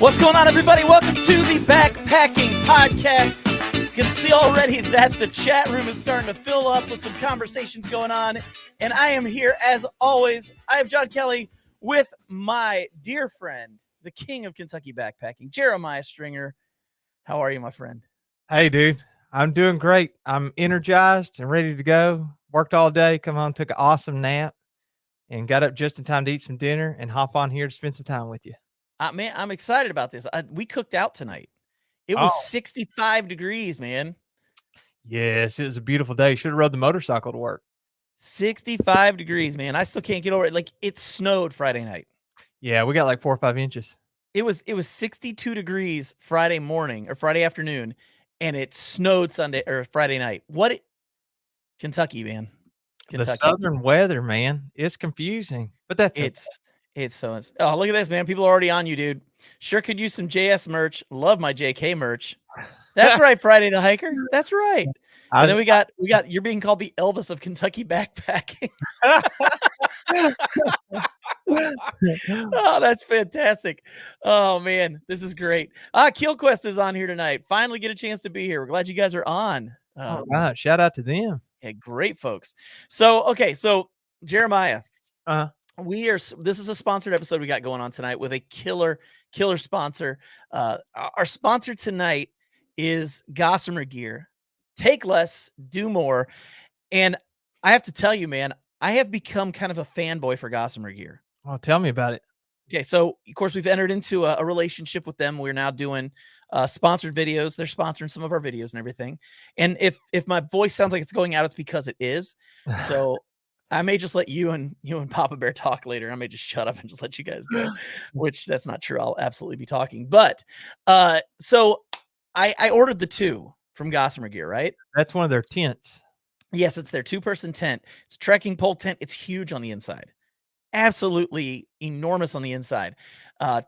What's going on, everybody? Welcome to the Backpacking Podcast. You can see already that the chat room is starting to fill up with some conversations going on. And I am here, as always. I have John Kelly with my dear friend, the king of Kentucky backpacking, Jeremiah Stringer. How are you, my friend? Hey, dude. I'm doing great. I'm energized and ready to go. Worked all day, come home, took an awesome nap, and got up just in time to eat some dinner and hop on here to spend some time with you. Man, I'm excited about this. We cooked out tonight. It was Oh, 65 degrees, man. yes. It was a beautiful day. Should have rode the motorcycle to work. 65 degrees, man. I still can't get over it. Like, it snowed Friday night. Yeah, we got like 4 or 5 inches. It was 62 degrees Friday morning or Friday afternoon, and it snowed Sunday or Friday night. Kentucky, man. The Kentucky. southern weather, man, it's confusing, but that's okay. Oh, look at this, man. People are already on you, dude. Sure could use some JS merch. Love my JK merch. That's right, Friday the Hiker. That's right. And then we got you're being called the Elvis of Kentucky backpacking. Oh, that's fantastic. Oh, man, this is great. KeelQuest is on here tonight. Finally get a chance to be here. We're glad you guys are on. All right, shout out to them. Yeah, great folks. So Jeremiah, Uh, this is a sponsored episode we got going on tonight with a killer sponsor. Our sponsor tonight is Gossamer Gear. Take less, do more. And I have to tell you, man, I have become kind of a fanboy for Gossamer Gear. oh, tell me about it. Okay, so of course we've entered into a relationship with them. We're now doing sponsored videos. They're sponsoring some of our videos and everything. And if my voice sounds like it's going out, it's because it is. So I may just let you and Papa Bear talk later. I may just shut up and just let you guys go, which that's not true. I'll absolutely be talking. But so I ordered the 2 from Gossamer Gear, right? That's one of their tents. Yes, it's their 2-person tent. It's a trekking pole tent. It's huge on the inside. Absolutely enormous on the inside.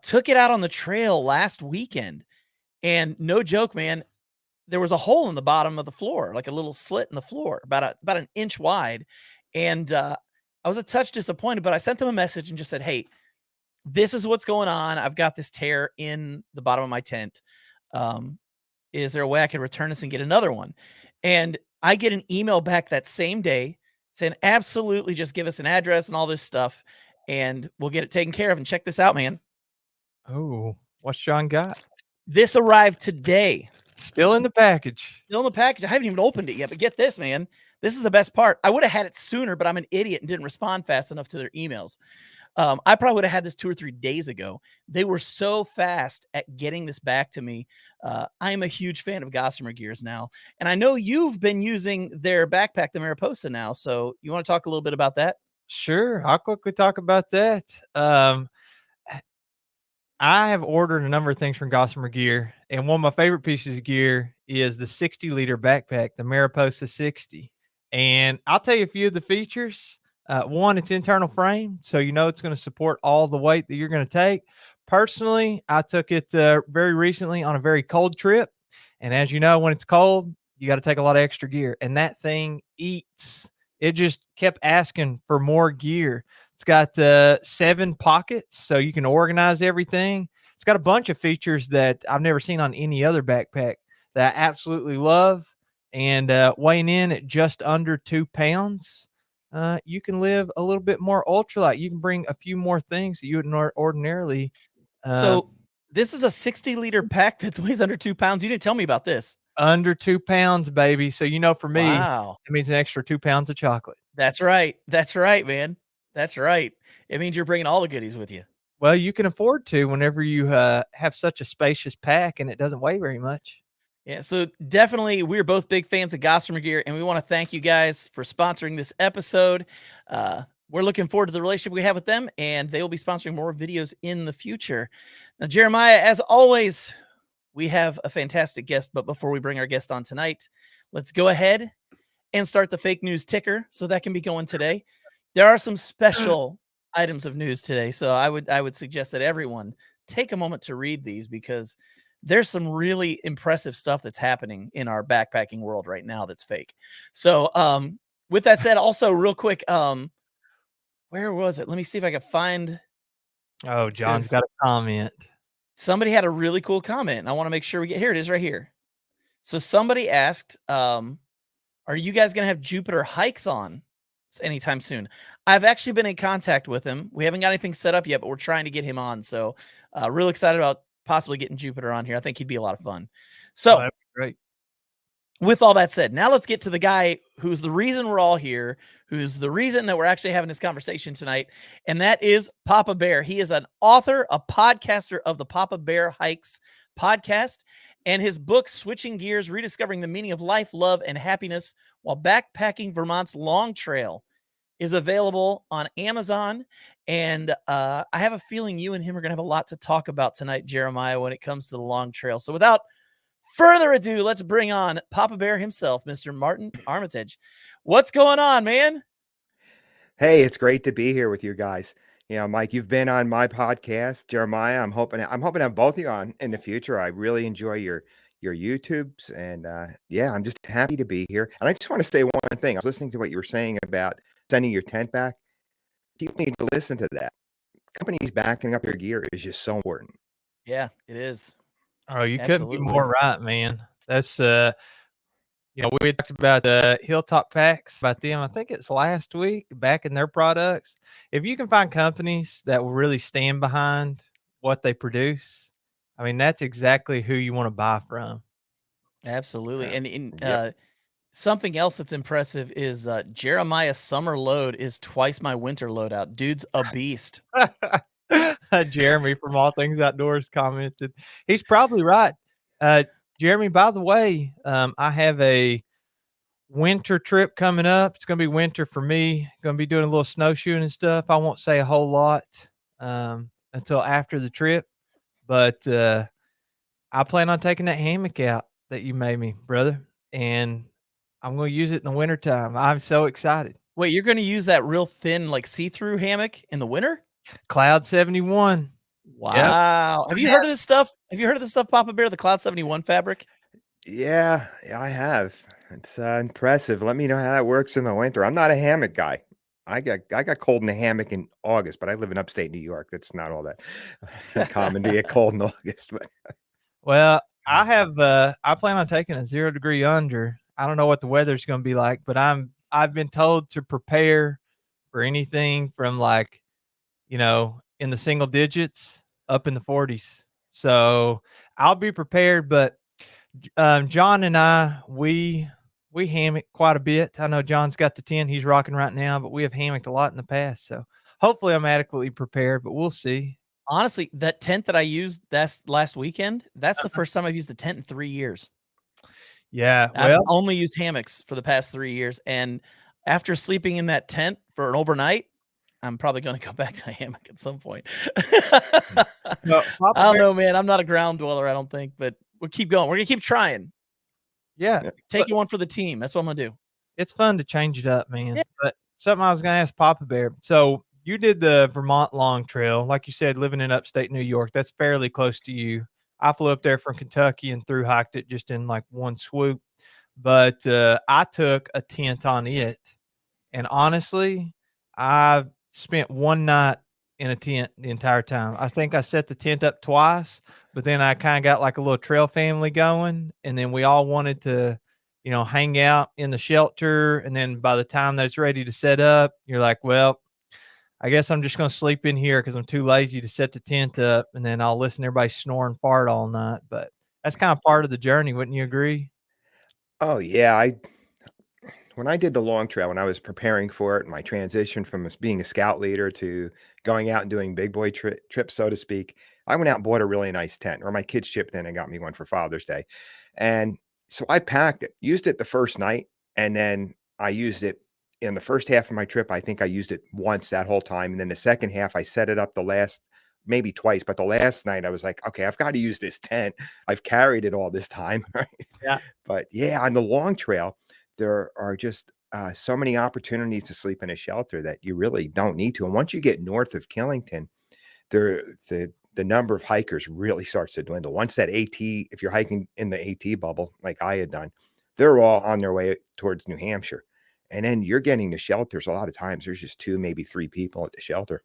Took it out on the trail last weekend, and no joke, man, there was a hole in the bottom of the floor, like a little slit in the floor, about an inch wide. And I was a touch disappointed, but I sent them a message and just said, "Hey, this is what's going on. I've got this tear in the bottom of my tent. Is there a way I could return this and get another one?" And I get an email back that same day saying, "Absolutely, just give us an address and all this stuff, and we'll get it taken care of." And check this out, man. Oh, what's John got? This arrived today. Still in the package. Still in the package. I haven't even opened it yet, but get this, man. This is the best part. I would have had it sooner, but I'm an idiot and didn't respond fast enough to their emails. I probably would have had this 2 or 3 days ago. They were so fast at getting this back to me. I am a huge fan of Gossamer Gears now. And I know you've been using their backpack, the Mariposa, now. So you want to talk a little bit about that? Sure, I'll quickly talk about that. I have ordered a number of things from Gossamer Gear, and one of my favorite pieces of gear is the 60-liter backpack, the Mariposa 60. And I'll tell you a few of the features. One, it's internal frame, so you know it's going to support all the weight that you're going to take. Personally, I took it very recently on a very cold trip, and as you know, when it's cold, you got to take a lot of extra gear, and that thing eats. It just kept asking for more gear. It's got 7 pockets, so you can organize everything. It's got a bunch of features that I've never seen on any other backpack that I absolutely love. And weighing in at just under 2 pounds, you can live a little bit more ultralight. You can bring a few more things that you would ordinarily. So this is a 60-liter pack that weighs under 2 pounds. You didn't tell me about this. Under 2 pounds, baby. So, you know, for me, Wow. it means an extra 2 pounds of chocolate. That's right. That's right, man. That's right. It means you're bringing all the goodies with you. Well, you can afford to whenever you have such a spacious pack and it doesn't weigh very much. Yeah, so definitely we're both big fans of Gossamer Gear, and we want to thank you guys for sponsoring this episode. We're looking forward to the relationship we have with them, and they will be sponsoring more videos in the future. Now, Jeremiah, as always, we have a fantastic guest, but before we bring our guest on tonight, let's go ahead and start the fake news ticker so that can be going today. There are some special items of news today, so I would suggest that everyone take a moment to read these because there's some really impressive stuff that's happening in our backpacking world right now that's fake. So with that said, also real quick, where was it? Let me see if I can find. Oh, John's got a comment. somebody had a really cool comment, and I want to make sure we get here. It is right here. So somebody asked, are you guys going to have Jupiter hikes on anytime soon? I've actually been in contact with him. We haven't got anything set up yet, but we're trying to get him on. So real excited about possibly getting Jupiter on here. I think he'd be a lot of fun. Oh, So that'd be great. with all that said, now let's get to the guy who's the reason we're all here, who's the reason that we're actually having this conversation tonight, and that is Papa Bear. He is an author, a podcaster of the Papa Bear Hikes podcast, and his book, Switching Gears, Rediscovering the Meaning of Life, Love, and Happiness While Backpacking Vermont's Long Trail, is available on Amazon. And I have a feeling you and him are going to have a lot to talk about tonight, Jeremiah, when it comes to the long trail. So without further ado, let's bring on Papa Bear himself, Mr. Martin Armitage. What's going on, man? Hey, it's great to be here with you guys. Mike, you've been on my podcast, Jeremiah. I'm hoping to have both of you on in the future. I really enjoy your YouTubes, and yeah, I'm just happy to be here. And I just want to say one thing. I was listening to what you were saying about sending your tent back. People need to listen to that. Companies backing up your gear is just so important. Yeah, it is. Oh, you couldn't be Absolutely. more right, man. That's we talked about the Hilltop Packs, about them. I think it's last week, backing their products. If you can find companies that will really stand behind what they produce, I mean, that's exactly who you want to buy from. Absolutely. Yeah. And in Yep. something else that's impressive is Jeremiah's summer load is twice my winter loadout. Dude's a beast. Jeremy from All Things Outdoors commented. He's probably right. Jeremy, by the way, I have a winter trip coming up. It's going to be winter for me. Going to be doing a little snowshoeing and stuff. I won't say a whole lot until after the trip, but I plan on taking that hammock out that you made me, brother, and I'm going to use it in the wintertime. I'm so excited. Wait, you're going to use that real thin, like see-through hammock in the winter? Cloud 71. Yep. Wow. Have you heard of this stuff? Have you heard of this stuff, Papa Bear, the Cloud 71 fabric? Yeah, I have. It's impressive. Let me know how that works in the winter. I'm not a hammock guy. I got cold in a hammock in August, but I live in upstate New York. It's not all that common to get cold in August. But Well, I plan on taking a 0 degree under. I don't know what the weather's going to be like, but I've been told to prepare for anything from like, in the single digits up in the 40s. So I'll be prepared. But John and I, we hammock quite a bit. I know John's got the 10 he's rocking right now, but we have hammocked a lot in the past. So hopefully I'm adequately prepared, but we'll see. Honestly, that tent that I used last weekend, that's the first time I've used a tent in 3 years. Yeah, I've well, only used hammocks for the past 3 years, and after sleeping in that tent for an overnight, I'm probably gonna go back to a hammock at some point. no, I don't know, man. I'm not a ground dweller, I don't think, but we'll keep going. We're gonna keep trying. yeah, Yeah. Taking one for the team. That's what I'm gonna do. it's fun to change it up, man. Yeah. But something I was going to ask Papa Bear. So you did the Vermont Long Trail, like you said, living in upstate New York. That's fairly close to you. I flew up there from Kentucky and through hiked it just in like one swoop. But I took a tent on it, and honestly, I spent one night in a tent the entire time. I think I set the tent up twice, but then I kind of got like a little trail family going, and then we all wanted to, hang out in the shelter. And then by the time that it's ready to set up, you're like, well, I guess I'm just going to sleep in here because I'm too lazy to set the tent up, and then I'll listen to everybody snore and fart all night. But that's kind of part of the journey. Wouldn't you agree? Oh yeah, when I did the long trail, when I was preparing for it, my transition from being a scout leader to going out and doing big boy trips, so to speak, I went out and bought a really nice tent, or my kids chipped in and got me one for Father's Day. And so I packed it, used it the first night, and then I used it in the first half of my trip. I think I used it once that whole time. And then the second half, I set it up maybe twice, but the last night I was like, okay, I've got to use this tent. I've carried it all this time. Right. Yeah. But yeah, on the long trail, there are just so many opportunities to sleep in a shelter that you really don't need to. And once you get north of Killington, the number of hikers really starts to dwindle. Once that if you're hiking in the AT bubble, like I had done, they're all on their way towards New Hampshire. And then you're getting to shelters. A lot of times there's just 2, maybe 3 people at the shelter.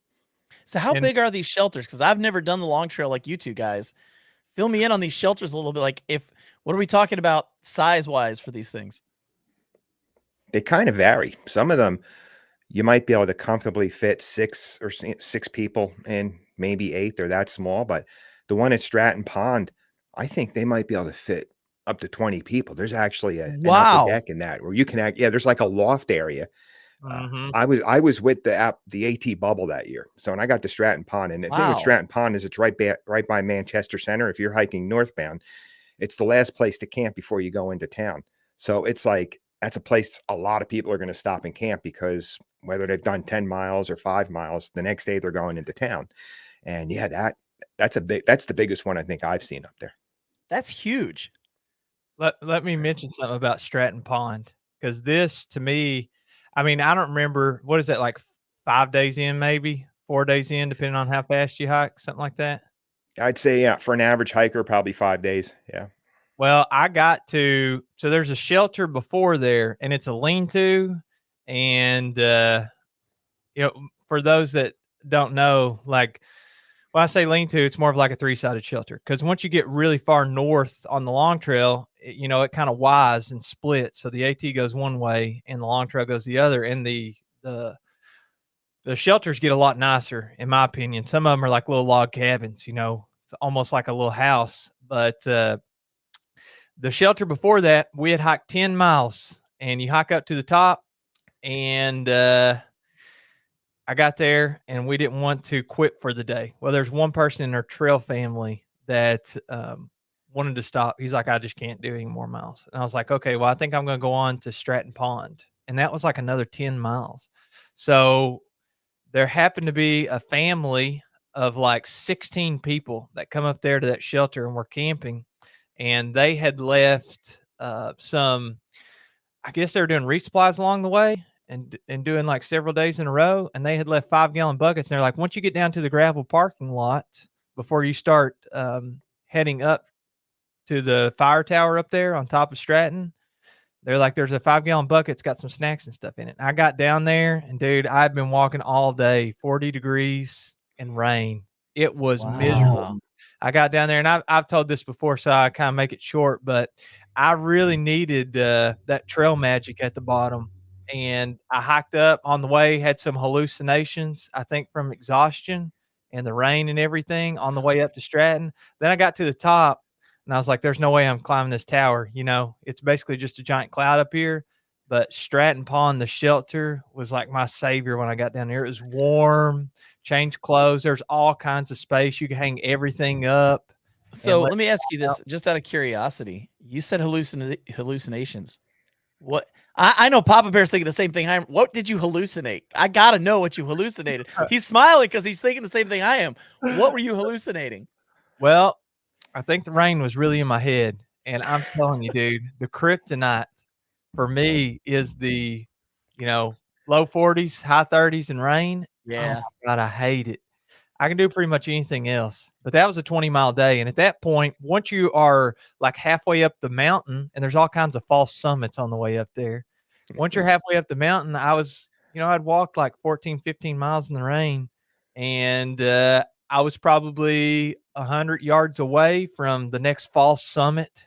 So how And big are these shelters? Because I've never done the long trail like you two guys. Fill me in on these shelters a little bit. Like, what are we talking about size wise for these things? They kind of vary. Some of them you might be able to comfortably fit six people in, maybe eight. They're that small. But the one at Stratton Pond, I think they might be able to fit up to 20 people. There's actually an upper Wow. deck in that where you can act. Yeah, there's like a loft area. mhm. I was with the AT bubble that year. So when I got to Stratton Pond, and the thing with Wow. Stratton Pond is it's right by Manchester Center. If you're hiking northbound, it's the last place to camp before you go into town. So it's like that's a place a lot of people are going to stop and camp because whether they've done 10 miles or 5 miles, the next day they're going into town. And yeah, that's the biggest one I think I've seen up there. That's huge. Let me mention something about Stratton Pond, because this to me, I mean, I don't remember, what is that, like 5 days in, maybe 4 days in, depending on how fast you hike, something like that. I'd say, yeah, for an average hiker, probably 5 days. Yeah. Well, I got to, so there's a shelter before there, and it's a lean-to, and for those that don't know, like when I say lean-to, it's more of like a 3-sided shelter, because once you get really far north on the long trail, it kind of wise and splits. So the AT goes one way and the long trail goes the other, and the shelters get a lot nicer, in my opinion. Some of them are like little log cabins, it's almost like a little house. But the shelter before that, we had hiked 10 miles, and you hike up to the top, and I got there and we didn't want to quit for the day. Well, there's one person in our trail family that wanted to stop. He's like, I just can't do any more miles. And I was like, okay, well, I think I'm going to go on to Stratton Pond. And that was like another 10 miles. So there happened to be a family of like 16 people that come up there to that shelter and were camping. And they had left I guess they were doing resupplies along the way and doing like several days in a row. And they had left 5-gallon buckets. And they're like, once you get down to the gravel parking lot, before you start heading up to the fire tower up there on top of Stratton, they're like, there's a 5-gallon bucket. It's got some snacks and stuff in it. And I got down there, and dude, I've been walking all day, 40 degrees and rain. It was miserable. Wow. I got down there, and I've told this before, so I kind of make it short, but I really needed that trail magic at the bottom. And I hiked up on the way, had some hallucinations, I think from exhaustion and the rain and everything on the way up to Stratton. Then I got to the top, and I was like, there's no way I'm climbing this tower. It's basically just a giant cloud up here. But Stratton Pond, the shelter, was like my savior when I got down there. It was warm, change clothes. There's all kinds of space. You can hang everything up and So let let me ask you out. this, just out of curiosity. You said hallucinations. What? I know Papa Bear's thinking the same thing I am. What did you hallucinate? I gotta know what you hallucinated. He's smiling because he's thinking the same thing I am. What were you hallucinating? Well, I think the rain was really in my head. And I'm telling you, dude, the kryptonite for me is low 40s, high 30s and rain. Oh Yeah. my God, I hate it. I can do pretty much anything else, but that was a 20-mile day. And at that point, once you are like halfway up the mountain, and there's all kinds of false summits on the way up there. Once you're halfway up the mountain, I'd walked like 14, 15 miles in the rain, and I was probably 100 yards away from the next false summit.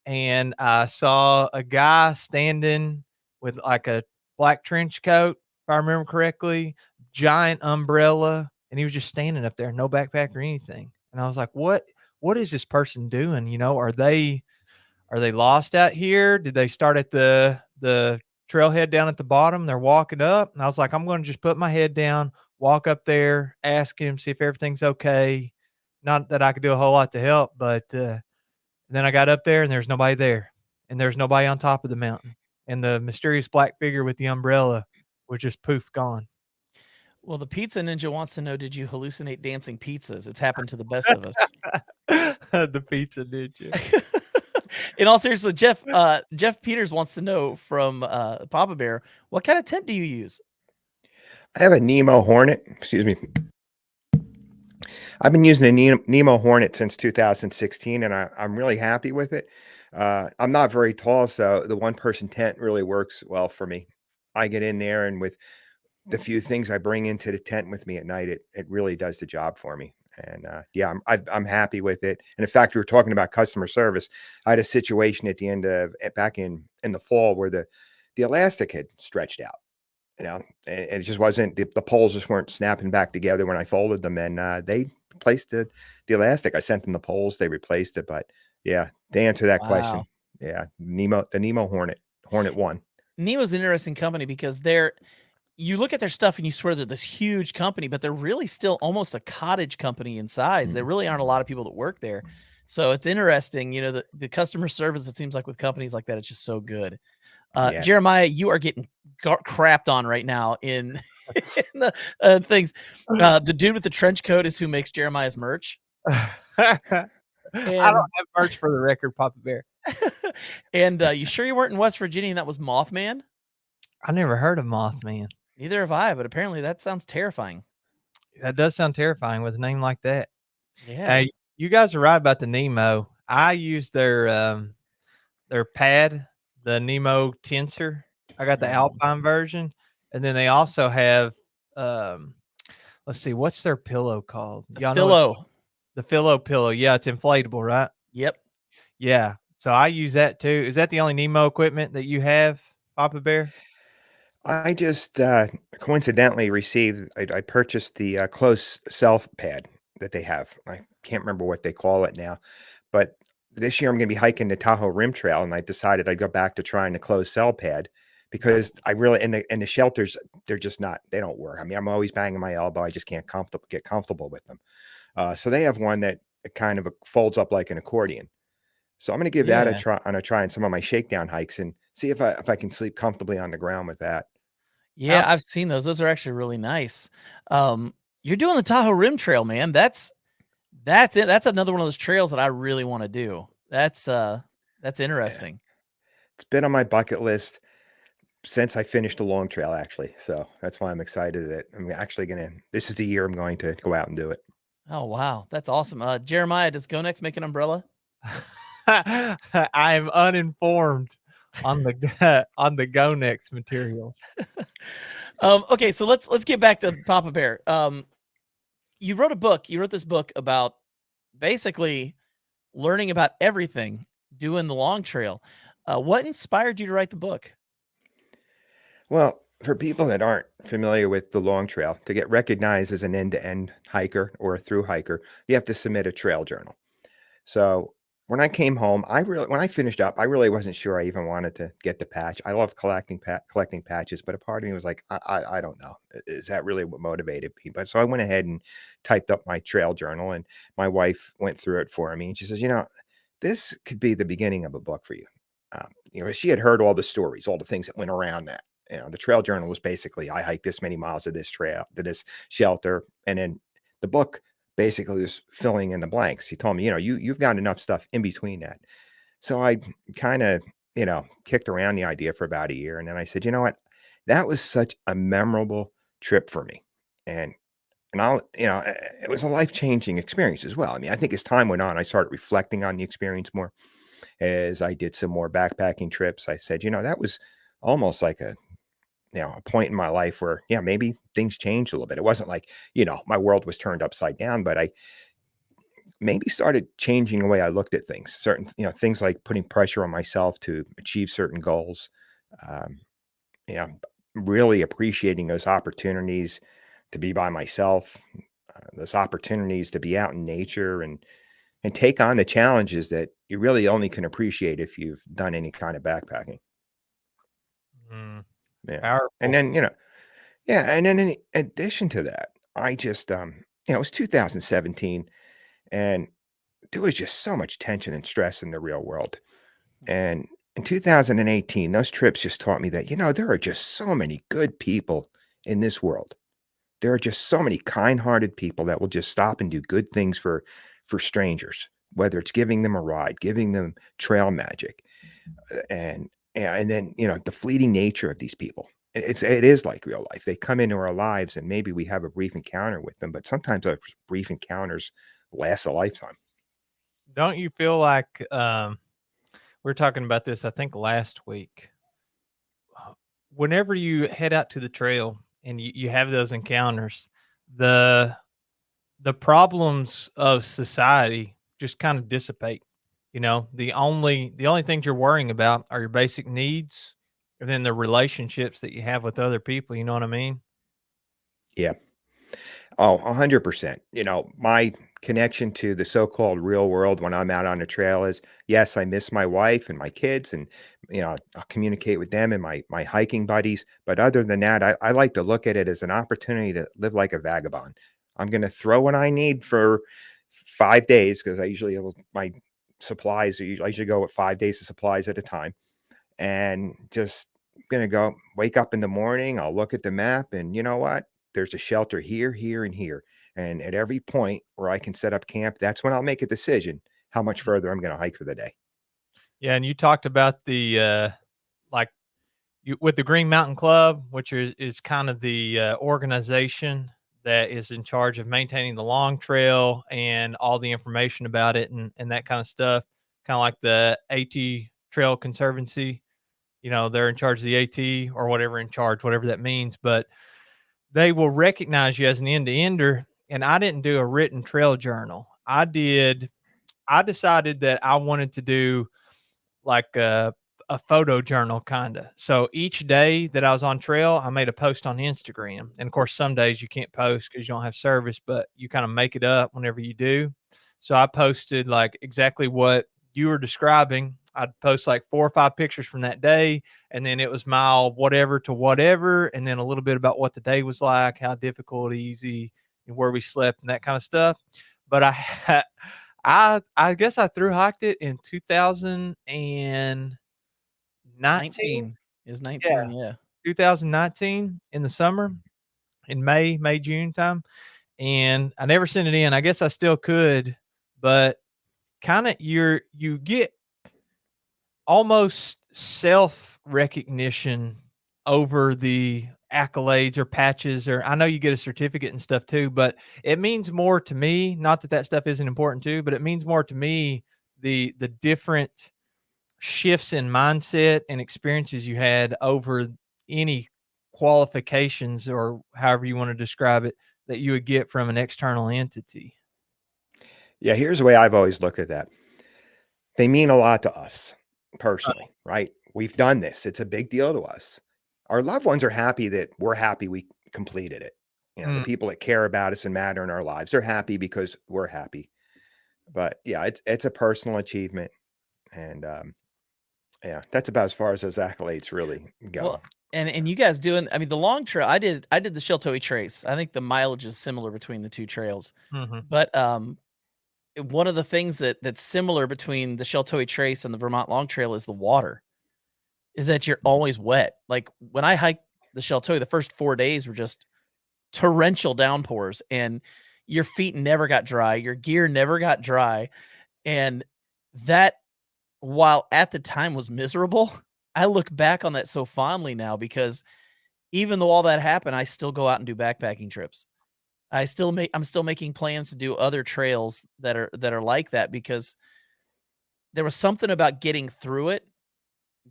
And I saw a guy standing with like a black trench coat, if I remember correctly, giant umbrella, and he was just standing up there, no backpack or anything. And I was like, what is this person doing? Are they lost out here? Did they start at the trailhead down at the bottom? They're walking up. And I was like, I'm going to just put my head down, walk up there, ask him, see if everything's okay. Not that I could do a whole lot to help, but then I got up there and there's nobody there. And there's nobody on top of the mountain. And the mysterious black figure with the umbrella was just poof gone. Well, the pizza ninja wants to know, did you hallucinate dancing pizzas? It's happened to the best of us. The pizza ninja. In all seriousness, Jeff Peters wants to know from Papa Bear, what kind of tent do you use? I have a Nemo Hornet. Excuse me. I've been using a Nemo Hornet since 2016, and I'm really happy with it. I'm not very tall, so the one-person tent really works well for me. I get in there, and with the few things I bring into the tent with me at night, it really does the job for me. And yeah, I'm happy with it. And in fact, we were talking about customer service. I had a situation at the end of back in the fall where the elastic had stretched out, and it just wasn't, the poles just weren't snapping back together when I folded them, and they replaced the elastic. I sent them the poles, they replaced it. But yeah, to answer that question, Wow. yeah, the Nemo Hornet 1. Nemo's an interesting company because you look at their stuff and you swear they're this huge company, but they're really still almost a cottage company in size. There really aren't a lot of people that work there. So it's interesting, the customer service, it seems like with companies like that, it's just so good. Yeah. Jeremiah, you are getting crapped on right now in, in the things. The dude with the trench coat is who makes Jeremiah's merch. I don't have merch for the record, Papa Bear. And you sure you weren't in West Virginia and that was Mothman? I never heard of Mothman. Neither have I, but apparently that sounds terrifying. That does sound terrifying with a name like that. Yeah. You guys are right about the Nemo. I use their pad, the Nemo Tensor. I got the Alpine version, and then they also have let's see, what's their pillow called? The Philo. The Philo pillow. Yeah, it's inflatable, right? Yep. Yeah. So I use that too. Is that the only Nemo equipment that you have, Papa Bear? I just coincidentally received, I purchased the closed self pad that they have. I can't remember what they call it now, but this year I'm going to be hiking the Tahoe Rim Trail, and I decided I'd go back to trying the closed cell pad because I really, and the shelters, they're just not, they don't work. I mean, I'm always banging my elbow. I just can't get comfortable with them. So they have one that kind of folds up like an accordion. So I'm going to give that a try on some of my shakedown hikes and see if I can sleep comfortably on the ground with that. Yeah, I've seen those. Those are actually really nice. You're doing the Tahoe Rim Trail, man. That's it. That's another one of those trails that I really want to do. That's interesting. Yeah. It's been on my bucket list since I finished the long trail, actually. So that's why I'm excited that I'm actually this is the year I'm going to go out and do it. Oh, wow. That's awesome. Jeremiah, does Go Next make an umbrella? I'm uninformed on the Go Next materials. Okay, so let's get back to Papa Bear. You wrote a book. You wrote this book about basically learning about everything doing the long trail. What inspired you to write the book? Well, for people that aren't familiar with the long trail, to get recognized as an end-to-end hiker or a through hiker, you have to submit a trail journal. So when I came home, when I finished up, I really wasn't sure I even wanted to get the patch. I love collecting patches, but a part of me was like, I don't know. Is that really what motivated me? But so I went ahead and typed up my trail journal, and my wife went through it for me. And she says, this could be the beginning of a book for you. She had heard all the stories, all the things that went around that. The trail journal was basically, I hiked this many miles of this trail to this shelter. And then the book basically was filling in the blanks. He told me, you've got enough stuff in between that. So I kind of, kicked around the idea for about a year. And then I said, you know what, that was such a memorable trip for me. And it was a life-changing experience as well. I mean, I think as time went on, I started reflecting on the experience more as I did some more backpacking trips. I said, that was almost like a point in my life where, maybe things changed a little bit. It wasn't like, my world was turned upside down, but I maybe started changing the way I looked at things. Certain, things like putting pressure on myself to achieve certain goals. Um, really appreciating those opportunities to be by myself, those opportunities to be out in nature and take on the challenges that you really only can appreciate if you've done any kind of backpacking. Yeah. Powerful. And then, and then in addition to that, I just, it was 2017 and there was just so much tension and stress in the real world. And in 2018, those trips just taught me that, there are just so many good people in this world. There are just so many kind-hearted people that will just stop and do good things for strangers, whether it's giving them a ride, giving them trail magic, and then, the fleeting nature of these people. It is like real life. They come into our lives and maybe we have a brief encounter with them, but sometimes our brief encounters last a lifetime. Don't you feel like we're talking about this, I think last week, whenever you head out to the trail and you have those encounters, the problems of society just kind of dissipate. You know, the only things you're worrying about are your basic needs, and then the relationships that you have with other people. You know what I mean? Yeah. Oh, 100%. You know, my connection to the so-called real world when I'm out on the trail is, yes, I miss my wife and my kids, and I'll communicate with them and my hiking buddies. But other than that, I like to look at it as an opportunity to live like a vagabond. I'm going to throw what I need for 5 days, because I usually have my supplies. I usually go with 5 days of supplies at a time, and just gonna go wake up in the morning. I'll look at the map, and you know what? There's a shelter here, here, and here. And at every point where I can set up camp, that's when I'll make a decision how much further I'm gonna hike for the day. Yeah, and you talked about the like you with the Green Mountain Club, which is kind of the organization that is in charge of maintaining the long trail and all the information about it and that kind of stuff. Kind of like the AT Trail Conservancy. You know, they're in charge of the AT or whatever in charge, whatever that means. But they will recognize you as an end to ender. And I didn't do a written trail journal. I decided that I wanted to do like a photo journal kind of. So each day that I was on trail, I made a post on Instagram. And of course, some days you can't post because you don't have service, but you kind of make it up whenever you do. So I posted like exactly what you were describing. I'd post like 4 or 5 pictures from that day, and then it was mile whatever to whatever, and then a little bit about what the day was like, how difficult, easy, and where we slept, and that kind of stuff. But I guess I through hiked it in 2019. 19 is Yeah, 19. Yeah. 2019 in the summer, in May, June time. And I never sent it in. I guess I still could, but kind of you get almost self recognition over the accolades or patches, or I know you get a certificate and stuff too, but it means more to me. Not that that stuff isn't important too, but it means more to me the different shifts in mindset and experiences you had over any qualifications or however you want to describe it that you would get from an external entity. Yeah, here's the way I've always looked at that. They mean a lot to us personally, right? We've done this. It's a big deal to us. Our loved ones are happy that we're happy we completed it. The Mm. people that care about us and matter in our lives, they're happy because we're happy. But yeah, it's a personal achievement. And yeah, that's about as far as those accolades really go. Well, and you guys doing, I mean, the long trail, I did the Sheltowee Trace. I think the mileage is similar between the two trails. Mhm. But one of the things that's similar between the Sheltowee Trace and the Vermont Long Trail is the water. Is that you're always wet. Like when I hiked the Sheltowee, the first 4 days were just torrential downpours, and your feet never got dry, your gear never got dry, and that, while at the time was miserable, I look back on that so fondly now, because even though all that happened, I still go out and do backpacking trips. I'm still making plans to do other trails that are like that, because there was something about getting through it,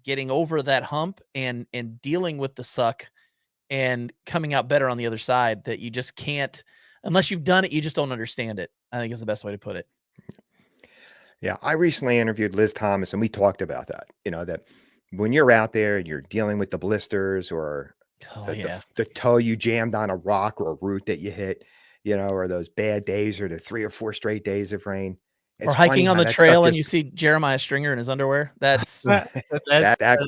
getting over that hump, and dealing with the suck and coming out better on the other side, that you just can't, unless you've done it, you just don't understand it, I think is the best way to put it. Yeah, I recently interviewed Liz Thomas, and we talked about that. That when you're out there and you're dealing with the blisters, or Oh, the, yeah. the toe you jammed on a rock or a root that you hit, or those bad days, or the 3 or 4 straight days of rain. Or It's funny hiking on how the that stuff trail and you just see Jeremiah Stringer in his underwear. That's that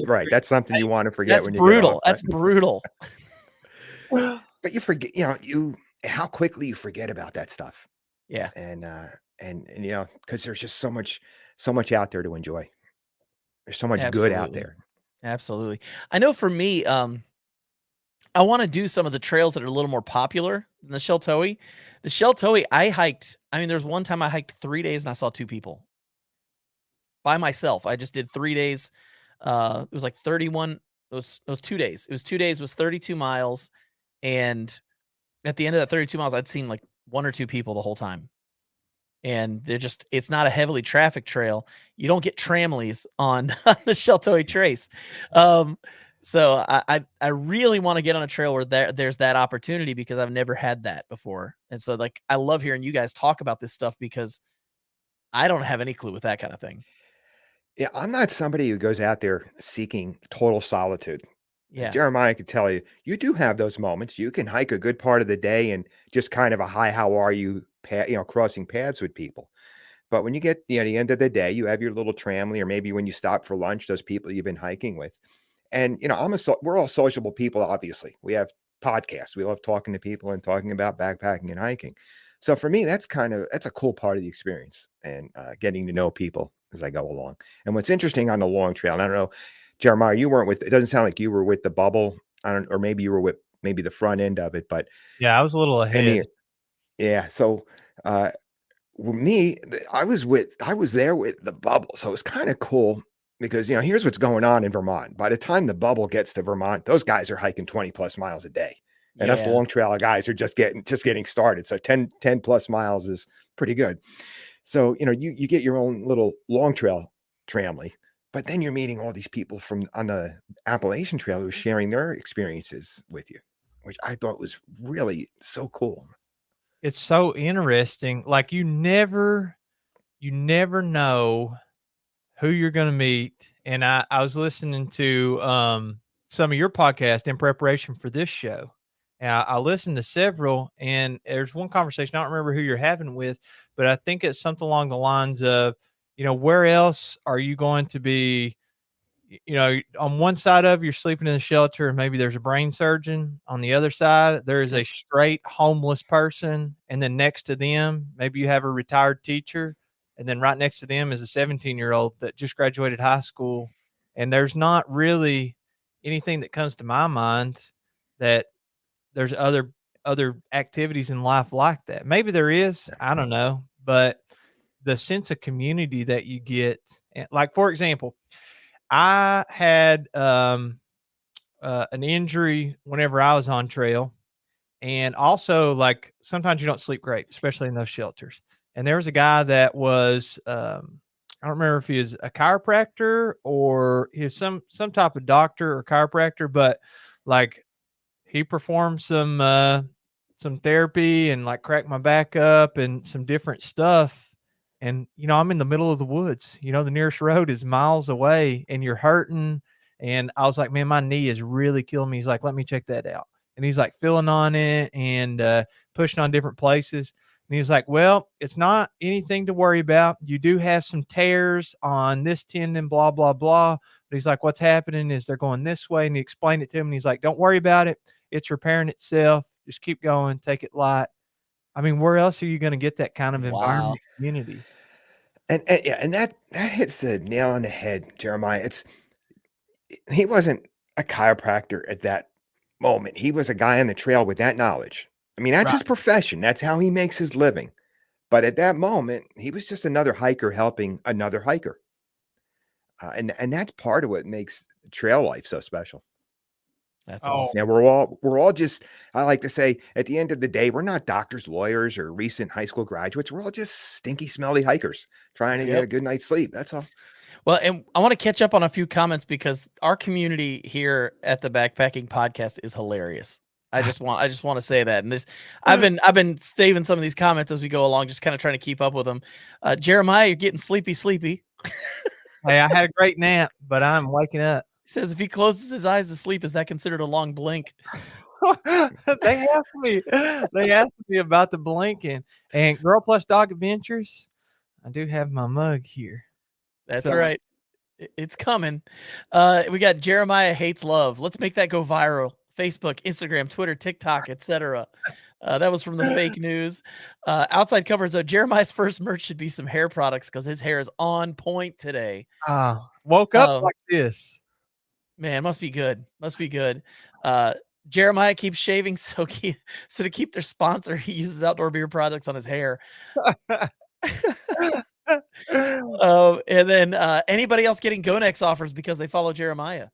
right. That's something you want to forget that's when you get off. brutal. That's brutal. But you forget, you how quickly you forget about that stuff. Yeah, And because there's just so much out there to enjoy. There's so much good out absolutely. there. Absolutely. I know for me, I wanna do some of the trails that are a little more popular than the Sheltowee. The Sheltowee, I mean, there's one time I hiked 3 days and I saw 2 people by myself. I just did 3 days. It was like 31, it was 2 days. It was 2 days, was 32 miles, and at the end of that 32 miles, I'd seen like 1 or 2 people the whole time. And it's not a heavily trafficked trail. You don't get tramleys on the Sheltowee Trace. Um, So I really want to get on a trail where there's that opportunity because I've never had that before. And so like I love hearing you guys talk about this stuff because I don't have any clue with that kind of thing. Yeah, I'm not somebody who goes out there seeking total solitude. As Yeah. Jeremiah could tell you, you do have those moments. You can hike a good part of the day and just kind of a hi, how are you, crossing paths with people. But when you get, the end of the day, you have your little tramley, or maybe when you stop for lunch, those people you've been hiking with. And we're all sociable people. Obviously, we have podcasts. We love talking to people and talking about backpacking and hiking. So for me, that's a cool part of the experience, and getting to know people as I go along. And what's interesting on the long trail, and I don't know, Jeremiah, you weren't with. It doesn't sound like you were with the bubble. I don't, or maybe you were with maybe the front end of it, but Yeah, I was a little any, ahead. yeah. So uh, well, I was there with the bubble, so it's kind of cool because here's what's going on in Vermont. By the time the bubble gets to Vermont, those guys are hiking 20 plus miles a day, and us Yeah. long trail guys are just getting started. So 10 plus miles is pretty good. So you get your own little long trail tramley, but then you're meeting all these people from on the Appalachian Trail who are sharing their experiences with you, which I thought was really so cool. It's so interesting. Like you never know who you're gonna meet. And I was listening to some of your podcast in preparation for this show. And I listened to several, and there's one conversation, I don't remember who you're having with, but I think it's something along the lines of, where else are you going to be? On one side of you're sleeping in the shelter and maybe there's a brain surgeon. On the other side, there is a Yep. straight homeless person. And then next to them, maybe you have a retired teacher. And then right next to them is a 17-year-old that just graduated high school. And there's not really anything that comes to my mind that there's other activities in life like that. Maybe there is, I don't know. But the sense of community that you get, like for example, I had an injury whenever I was on trail, and also like sometimes you don't sleep great, especially in those shelters. And there was a guy that was I don't remember if he was a chiropractor or he was some type of doctor or chiropractor, but like he performed some therapy and like cracked my back up and some different stuff. And I'm in the middle of the woods. The nearest road is miles away and you're hurting. And I was like, man, my knee is really killing me. He's like, let me check that out. And he's like feeling on it and pushing on different places. And he's like, well, it's not anything to worry about. You do have some tears on this tendon, blah, blah, blah. But he's like, what's happening is they're going this way. And he explained it to him. And he's like, don't worry about it. It's repairing itself. Just keep going. Take it light. I mean, where else are you going to get that kind of Wow. environment community? And yeah, and that hits the nail on the head, Jeremiah. He wasn't a chiropractor at that moment. He was a guy on the trail with that knowledge. I mean, that's Right. his profession. That's how he makes his living. But at that moment, he was just another hiker helping another hiker. And that's part of what makes trail life so special. That's Oh, awesome. Yeah, we're all just, I like to say, at the end of the day, we're not doctors, lawyers, or recent high school graduates. We're all just stinky, smelly hikers trying to get Yep. a good night's sleep. That's all. Well, and I want to catch up on a few comments because our community here at the Backpacking Podcast is hilarious. I just want to say that. And I've been saving some of these comments as we go along, just kind of trying to keep up with them. Jeremiah, you're getting sleepy. hey, I had a great nap, but I'm waking up. He says if he closes his eyes to sleep, is that considered a long blink? They asked me. They asked me about the blinking and Girl Plus Dog Adventures. I do have my mug here. That's So right. It's coming. We got Jeremiah hates love. Let's make that go viral. Facebook, Instagram, Twitter, TikTok, etc. That was from the fake news. Outside covers. Jeremiah's first merch should be some hair products because his hair is on point today. woke up like this. Man, must be good. Must be good. Jeremiah keeps shaving so to keep their sponsor, he uses outdoor beer products on his hair. And then anybody else getting Gonex offers because they follow Jeremiah?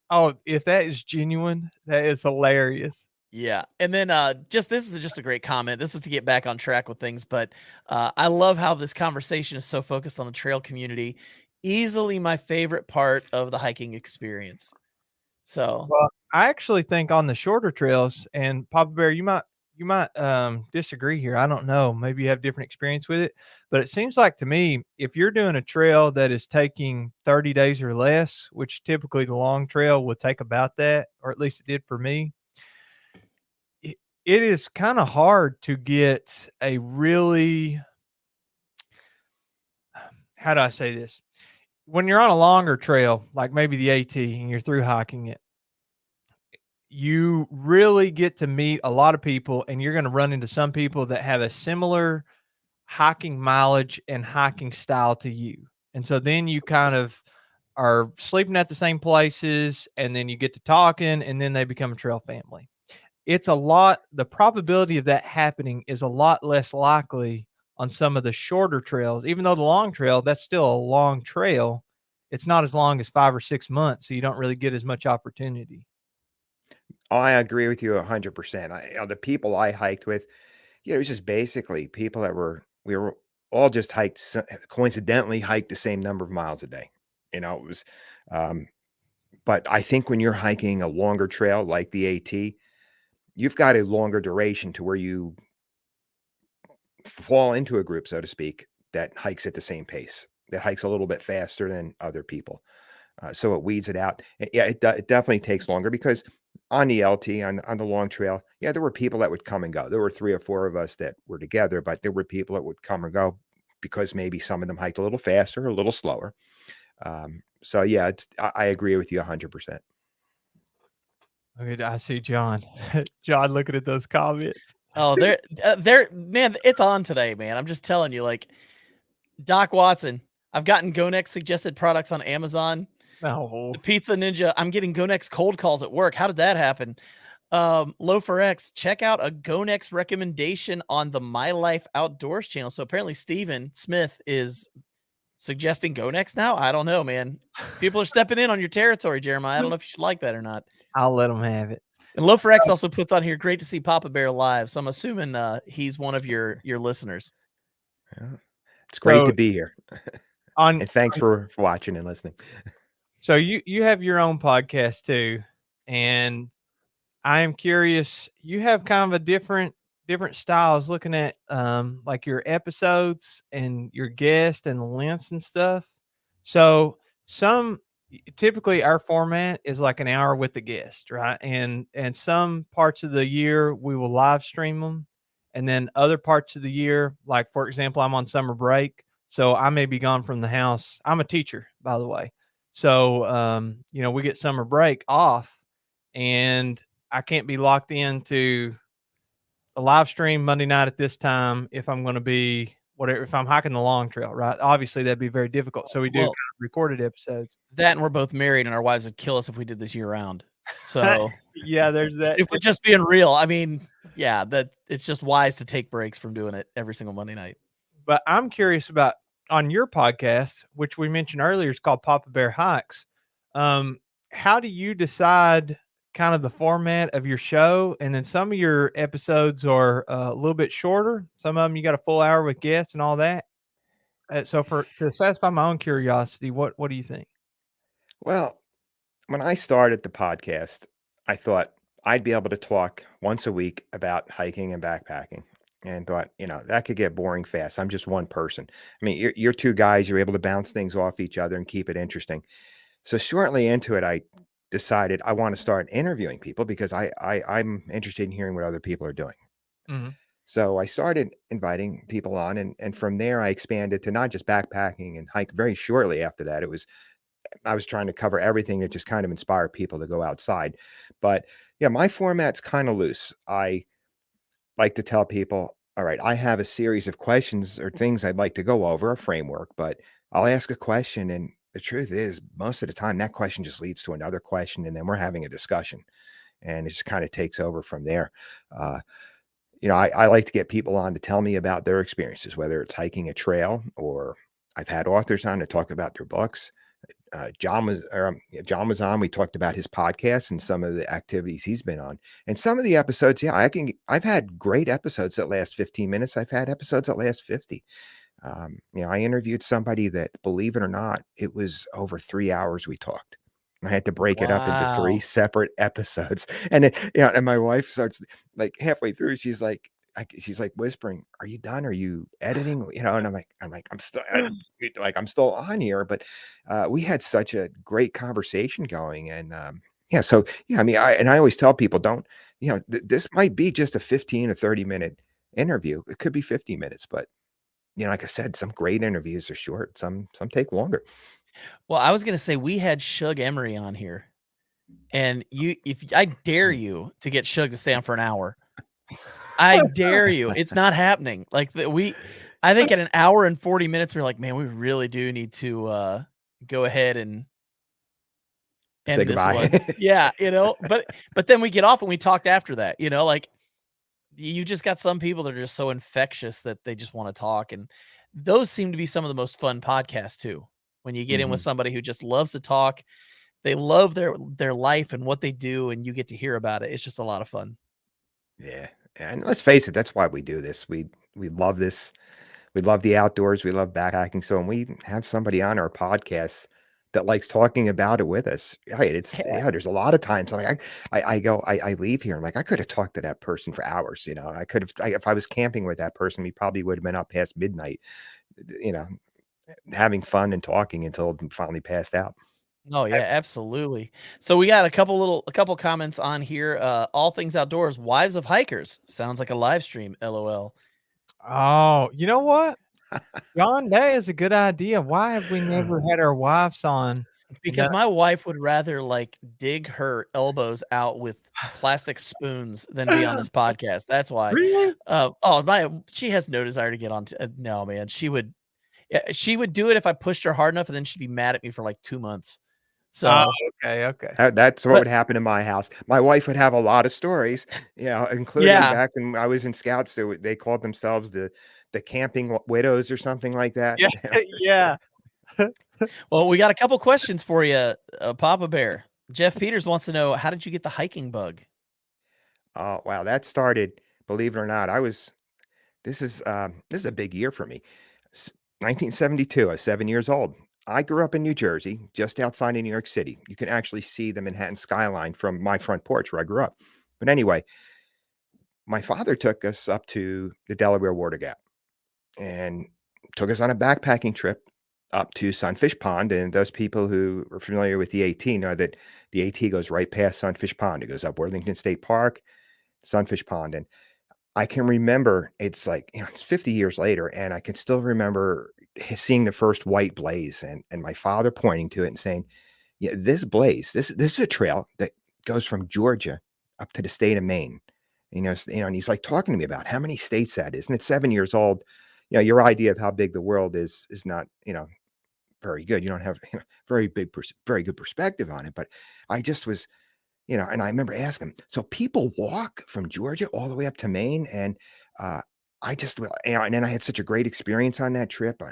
Oh, if that is genuine, that is hilarious. Yeah. And then this is just a great comment. This is to get back on track with things, but I love how this conversation is so focused on the trail community. Easily my favorite part of the hiking experience. So Well, I actually think on the shorter trails, and Papa Bear, you might disagree here. I don't know. Maybe you have different experience with it, but it seems like to me, if you're doing a trail that is taking 30 days or less, which typically the long trail would take about that, or at least it did for me, it, it is kind of hard to get a really, how do I say this? When you're on a longer trail, like maybe the AT, and you're through hiking it, you really get to meet a lot of people, and you're going to run into some people that have a similar hiking mileage and hiking style to you. And so then you kind of are sleeping at the same places, and then you get to talking, and then they become a trail family. It's a lot, the probability of that happening is a lot less likely on some of the shorter trails. Even though the long trail, that's still a long trail, it's not as long as 5 or 6 months, so you don't really get as much opportunity. I agree with you 100%. The people I hiked with, it was just basically people that we were all just coincidentally hiked the same number of miles a day. It was, um, but I think when you're hiking a longer trail like the AT, you've got a longer duration to where you fall into a group, so to speak, that hikes at the same pace, that hikes a little bit faster than other people. So it weeds it out. Yeah, it definitely takes longer because on the LT, on the long trail, yeah, there were people that would come and go. There were 3 or 4 of us that were together, but there were people that would come and go because maybe some of them hiked a little faster, a little slower. So yeah, I agree with you 100%. Okay, I see John. John looking at those comments. oh, man, it's on today, man. I'm just telling you, like Doc Watson. I've gotten GoNext suggested products on Amazon. No. The Pizza Ninja. I'm getting GoNext cold calls at work. How did that happen? Loafer X, check out a GoNext recommendation on the My Life Outdoors channel. So apparently Steven Smith is suggesting GoNext now. I don't know, man. People are stepping in on your territory, Jeremiah. I don't know if you should like that or not. I'll let them have it. And Loafer X also puts on here, great to see Papa Bear live. So I'm assuming he's one of your listeners. Yeah. It's great So to be here. And thanks for watching and listening. So you have your own podcast too, and I am curious. You have kind of a different styles looking at like your episodes and your guests and the lengths and stuff. So typically our format is like an hour with the guest, right? And some parts of the year we will live stream them, and then other parts of the year, like for example, I'm on summer break, so I may be gone from the house. I'm a teacher, by the way. So, we get summer break off, and I can't be locked into a live stream Monday night at this time if I'm going to be whatever, if I'm hiking the long trail, right? Obviously, that'd be very difficult. So we do kind of recorded episodes. That, and we're both married, and our wives would kill us if we did this year round. So yeah, there's that. If we're just being real, I mean, yeah, that it's just wise to take breaks from doing it every single Monday night. But I'm curious about on your podcast, which we mentioned earlier, is called Papa Bear Hikes. How do you decide kind of the format of your show? And then some of your episodes are a little bit shorter. Some of them you got a full hour with guests and all that. So to satisfy my own curiosity, what do you think? Well, when I started the podcast, I thought I'd be able to talk once a week about hiking and backpacking, and thought, that could get boring fast. I'm just one person. I mean, you're 2 guys, you're able to bounce things off each other and keep it interesting. So shortly into it, I decided I want to start interviewing people because I'm interested in hearing what other people are doing. Mm-hmm. So I started inviting people on, and from there I expanded to not just backpacking and hike. Very shortly after that, I was trying to cover everything that just kind of inspired people to go outside. But yeah, my format's kind of loose. I like to tell people, all right, I have a series of questions or things I'd like to go over, a framework, but I'll ask a question. And the truth is, most of the time, that question just leads to another question. And then we're having a discussion, and it just kind of takes over from there. I like to get people on to tell me about their experiences, whether it's hiking a trail, or I've had authors on to talk about their books. John was on. We talked about his podcast and some of the activities he's been on, and some of the episodes. Yeah, I've had great episodes that last 15 minutes. I've had episodes that last 50. I interviewed somebody that, believe it or not, it was over 3 hours we talked. I had to break it up into 3 Wow. separate episodes, and then, and my wife starts, like, halfway through, she's like whispering, "Are you done? Are you editing?" And I'm like, I'm still on here, but, we had such a great conversation going, and, yeah, so, yeah, I mean, I always tell people, don't, this might be just a 15 or 30-minute interview. It could be 50 minutes, but, like I said, some great interviews are short, some take longer. Well, I was gonna say we had Shug Emery on here, and if I dare you to get Shug to stay on for an hour. I dare you. It's not happening. Like, I think at an hour and 40 minutes, we're like, "Man, we really do need to, go ahead and Say end this goodbye. one." Yeah, but then we get off and we talked after that, like, you just got some people that are just so infectious that they just wanna talk, and those seem to be some of the most fun podcasts too. When you get in with Mhm. somebody who just loves to talk, they love their life and what they do, and you get to hear about it. It's just a lot of fun. Yeah, and let's face it, that's why we do this. We love this. We love the outdoors. We love backpacking. So when we have somebody on our podcast that likes talking about it with us, right? Yeah. Yeah. There's a lot of times I'm like I leave here. I'm like I could have talked to that person for hours. I could have if I was camping with that person, we probably would have been up past midnight. You know, having fun and talking until we finally passed out. Oh, yeah, absolutely. So we got a couple comments on here, all things outdoors, wives of hikers, sounds like a live stream, LOL. Oh, you know what? John, that is a good idea. Why have we never had our wives on? And, Because my wife would rather, like, dig her elbows out with plastic spoons than be on this podcast, that's why. really? She has no desire to get on no, man, she would do it if I pushed her hard enough, and then she'd be mad at me for, like, 2 months. Oh, So, okay, okay. That's what but would happen in my house. My wife would have a lot of stories, including yeah. back when I was in scouts, they called themselves the camping widows or something like that. Yeah, yeah. Well, we got a couple questions for you, Papa Bear. Jeff Peters wants to know, how did you get the hiking bug? Oh, wow, that started, believe it or not, this is a big year for me. S 1972, I was 7 years old. I grew up in New Jersey, just outside of New York City. You can actually see the Manhattan skyline from my front porch where I grew up. But anyway, my father took us up to the Delaware Water Gap and took us on a backpacking trip up to Sunfish Pond. And those people who are familiar with the AT know that the AT goes right past Sunfish Pond. It goes up Worthington State Park, Sunfish Pond. And I can remember it's like, it's 50 years later, and I can still remember seeing the first white blaze and my father pointing to it and saying, "Yeah, this blaze, this is a trail that goes from Georgia up to the state of Maine." And he's like talking to me about how many states that is. And at 7 years old, your idea of how big the world is not, very good. You don't have very good perspective on it. But I just was, and I remember asking him, "So people walk from Georgia all the way up to Maine?" And, I just well, and then I had such a great experience on that trip.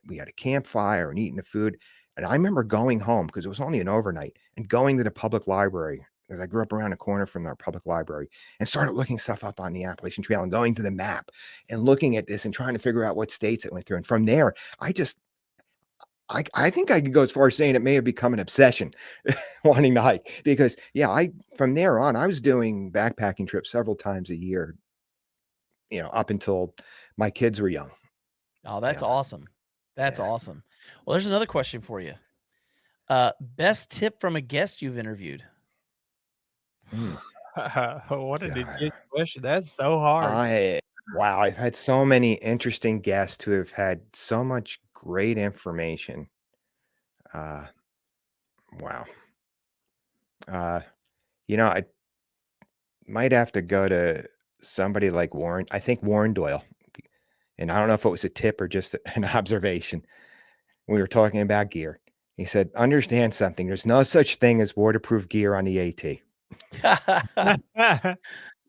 We had a campfire and eating the food, and I remember going home because it was only an overnight and going to the public library, because I grew up around the corner from our public library, and started looking stuff up on the Appalachian Trail and going to the map and looking at this and trying to figure out what states it went through. And from there, I think I could go as far as saying it may have become an obsession wanting to hike because, yeah, I from there on, I was doing backpacking trips several times a year, up until my kids were young. Oh, that's Yeah, awesome. That's yeah. awesome. Well, there's another question for you. Best tip from a guest you've interviewed? Mm, What a God. ridiculous question. That's so hard. I Wow, I've had so many interesting guests who have had so much great information. Uh, wow. Uh, I might have to go to somebody like Warren. I think Warren Doyle, and I don't know if it was a tip or just an observation. We were talking about gear. He said, "Understand something. There's no such thing as waterproof gear on the AT.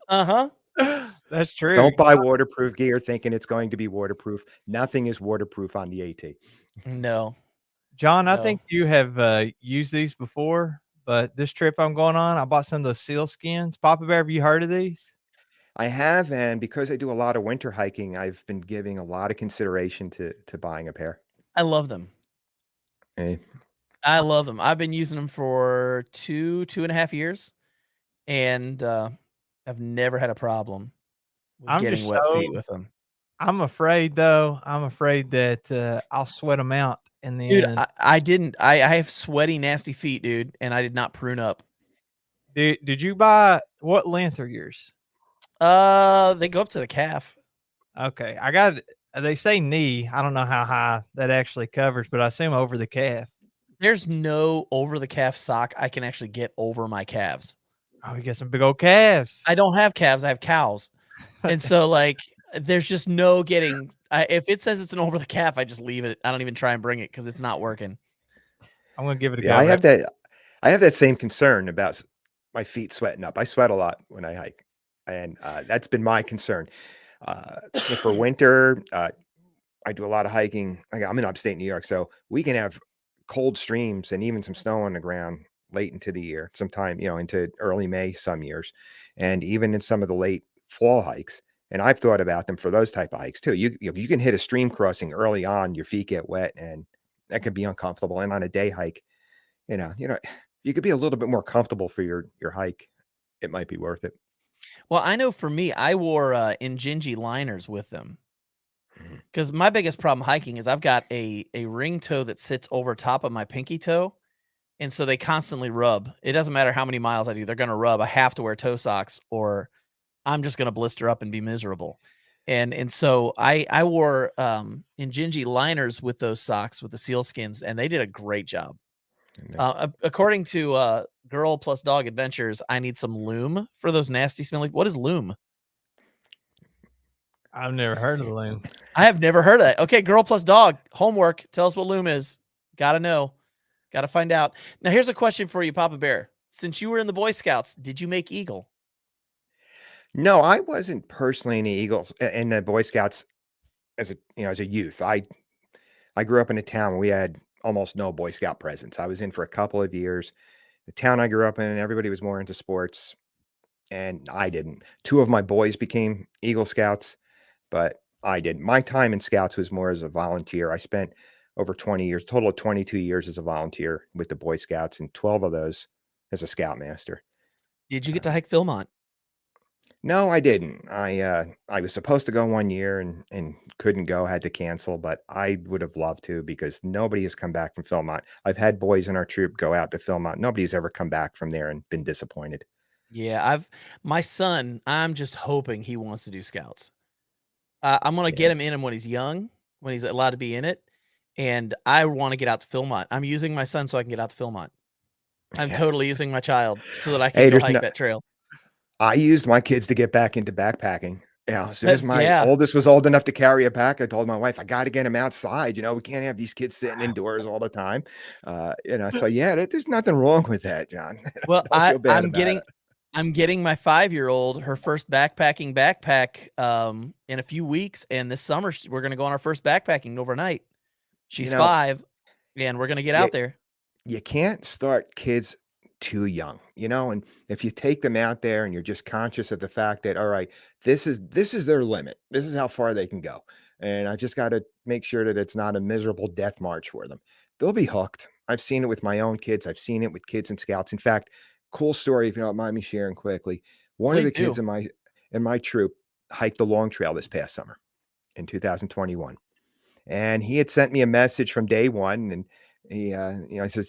Uh-huh. That's true. Don't buy waterproof gear thinking it's going to be waterproof. Nothing is waterproof on the AT." No, John, I no. think you have, used these before, but this trip I'm going on, I bought some of those seal skins. Papa Bear, have you heard of these? I have, and because I do a lot of winter hiking, I've been giving a lot of consideration to buying a pair. I love them. Eh. I love them. I've been using them for 2.5 years, and I've never had a problem with I'm getting just wet feet so with them. I'm afraid though. I'm afraid that I'll sweat them out, and Dude, then I didn't. I have sweaty, nasty feet, dude, and I did not prune up. did you buy what length are yours? They go up to the calf. Okay, I got. They say knee. I don't know how high that actually covers, but I assume over the calf. There's no over the calf sock I can actually get over my calves. Oh, you got some big old calves. I don't have calves, I have cows. And so, like, there's just no getting if it says it's an over the calf, I just leave it. I don't even try and bring it because it's not working. I'm gonna give it a Yeah, go. Right? I have that same concern about my feet sweating up. I sweat a lot when I hike, and that's been my concern. For winter, I do a lot of hiking. I'm in upstate New York, so we can have cold streams and even some snow on the ground late into the year, sometime, into early May some years, and even in some of the late fall hikes. And I've thought about them for those type of hikes too. You can hit a stream crossing early on, your feet get wet, and that could be uncomfortable. And on a day hike, you could be a little bit more comfortable for your hike. It might be worth it. Well, I know for me, I wore Injinji liners with them Mhm. because my biggest problem hiking is I've got a ring toe that sits over top of my pinky toe, and so they constantly rub. It doesn't matter how many miles I do; they're going to rub. I have to wear toe socks, or I'm just gonna blister up and be miserable. And so I wore Injinji liners with those socks with the seal skins, and they did a great job. According to Girl Plus Dog Adventures, I need some loom for those nasty smelling. What is loom? I've never heard of the loom. I have never heard of that. Okay, Girl Plus Dog homework. Tell us what loom is. Gotta know. Gotta find out. Now here's a question for you, Papa Bear. Since you were in the Boy Scouts, did you make Eagle? No, I wasn't personally in the Eagles in the Boy Scouts as a youth. I grew up in a town where we had almost no Boy Scout presence. I was in for a couple of years. The town I grew up in, everybody was more into sports, and I didn't. Two of my boys became Eagle Scouts, but I didn't. My time in Scouts was more as a volunteer. I spent over 20 years, total of 22 years as a volunteer with the Boy Scouts, and 12 of those as a Scoutmaster. Did you get Uh, to hike Philmont? no, I didn't. I was supposed to go 1 year and couldn't go, had to cancel, but I would have loved to because nobody has come back from Philmont. I've had boys in our troop go out to Philmont. Nobody's ever come back from there and been disappointed. Yeah, my son, I'm just hoping he wants to do Scouts. I'm gonna Yeah. get him in him when he's young, when he's allowed to be in it, and I wanna get out to Philmont. I'm using my son so I can get out to Philmont. I'm Yeah. totally using my child so that I can Hey, go there's hike no that trail. I used my kids to get back into backpacking. As soon as my Yeah. oldest was old enough to carry a pack, I told my wife, "I gotta get him outside, we can't have these kids sitting indoors all the time." So yeah, there's nothing wrong with that, John. Well, Don't feel bad about it. I'm getting my 5-year-old her first backpacking backpack, in a few weeks, and this summer, we're gonna go on our first backpacking overnight. You She's know, 5, and we're gonna get you out there. you can't start kids too young, and if you take them out there and you're just conscious of the fact that, all right, this is their limit. This is how far they can go. And I just got to make sure that it's not a miserable death march for them. They'll be hooked. I've seen it with my own kids. I've seen it with kids and scouts. In fact, cool story, if you don't mind me sharing quickly. One of Please the kids do. in my troop hiked the long trail this past summer in 2021. And he had sent me a message from day one, and he says,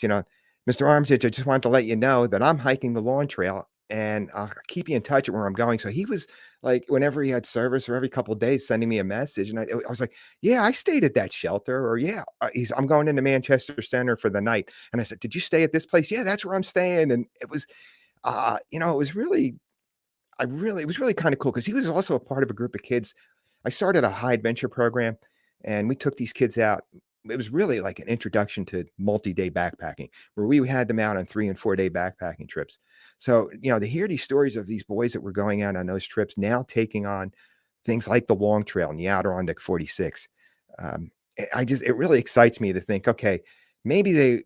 "Mr. Armitage, I just wanted to let you know that I'm hiking the lawn trail, and I'll keep you in touch at where I'm going." So he was like, whenever he had service, or every couple of days, sending me a message, and I was like, "Yeah, I stayed at that shelter," or "Yeah, I'm going into Manchester Center for the night," and I said, "Did you stay at this place?" "Yeah, that's where I'm staying," and it was, it was really, it was really kind of cool because he was also a part of a group of kids. I started a high adventure program, and we took these kids out. It was really like an introduction to multi-day backpacking, where we had them out on 3 and 4 day backpacking trips. So, to hear these stories of these boys that were going out on those trips, now taking on things like the Long Trail and the Adirondack 46, it really excites me to think, okay, maybe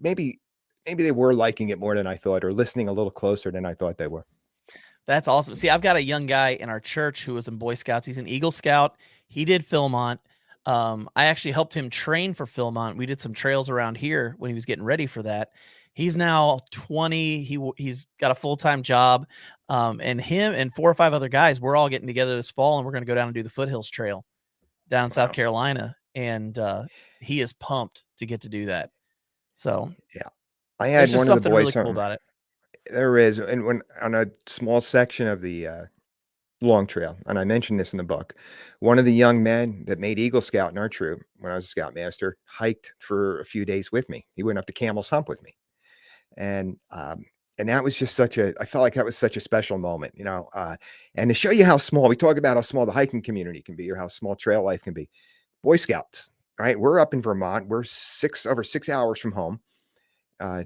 they were liking it more than I thought, or listening a little closer than I thought they were. That's awesome. See, I've got a young guy in our church who was in Boy Scouts. He's an Eagle Scout. He did Philmont. I actually helped him train for Philmont. We did some trails around here when he was getting ready for that. He's now 20. He's got a full-time job. And him and 4 or 5 other guys, we're all getting together this fall, and we're going to go down and do the Foothills Trail down in South Wow. Carolina. And he is pumped to get to do that. So Yeah. I there's had just one of the something really boys, cool about it. there is, and when on a small section of the long trail, and I mentioned this in the book, one of the young men that made Eagle Scout in our troop when I was a scoutmaster hiked for a few days with me. He went up to Camel's Hump with me, and that was just I felt like that was such a special moment, and to show you how small, we talk about how small the hiking community can be or how small trail life can be. Boy Scouts, right? We're up in Vermont. We're over 6 hours from home,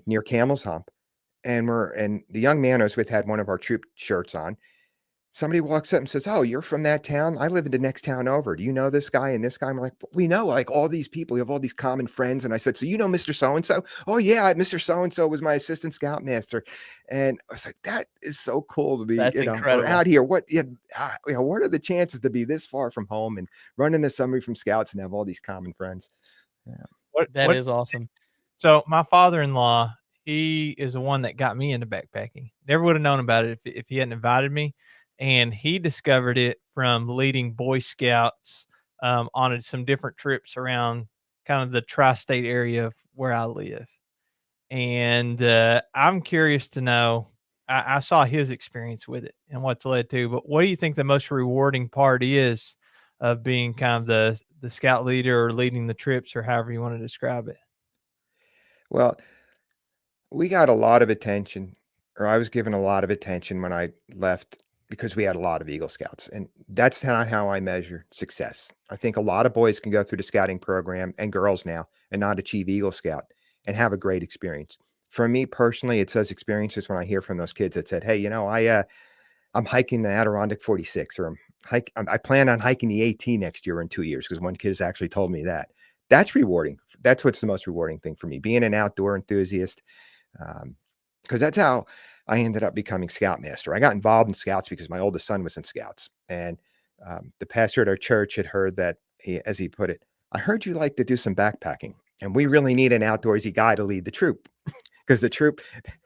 near Camel's Hump, and the young man I was with had one of our troop shirts on. Somebody walks up and says, "Oh, you're from that town? I live in the next town over. Do you know this guy and this guy?" I'm like, "We know like all these people. We have all these common friends." And I said, "So you know Mr. So and so?" "Oh yeah, Mr. So and so was my assistant scoutmaster." And I was like, "That is so cool to be, That's we're incredible. out here. What are the chances to be this far from home and run into somebody from Scouts and have all these common friends?" Yeah. That is awesome. So my father-in-law, he is the one that got me into backpacking. Never would have known about it if he hadn't invited me. And he discovered it from leading Boy Scouts on some different trips around kind of the tri-state area of where I live. And I'm curious to know, I saw his experience with it and what's led to, but what do you think the most rewarding part is of being kind of the scout leader or leading the trips or however you want to describe it? Well, we got a lot of attention, or I was given a lot of attention when I left because we had a lot of Eagle Scouts. And that's not how I measure success. I think a lot of boys can go through the scouting program and girls now and not achieve Eagle Scout and have a great experience. For me personally, it's those experiences when I hear from those kids that said, "Hey, I'm hiking the Adirondack 46, or I plan on hiking the AT next year in 2 years," because one kid has actually told me that. That's rewarding. That's what's the most rewarding thing for me, being an outdoor enthusiast. Because that's how I ended up becoming Scoutmaster. I got involved in Scouts because my oldest son was in Scouts, and the pastor at our church had heard that, as he put it, "I heard you like to do some backpacking, and we really need an outdoorsy guy to lead the troop." Because the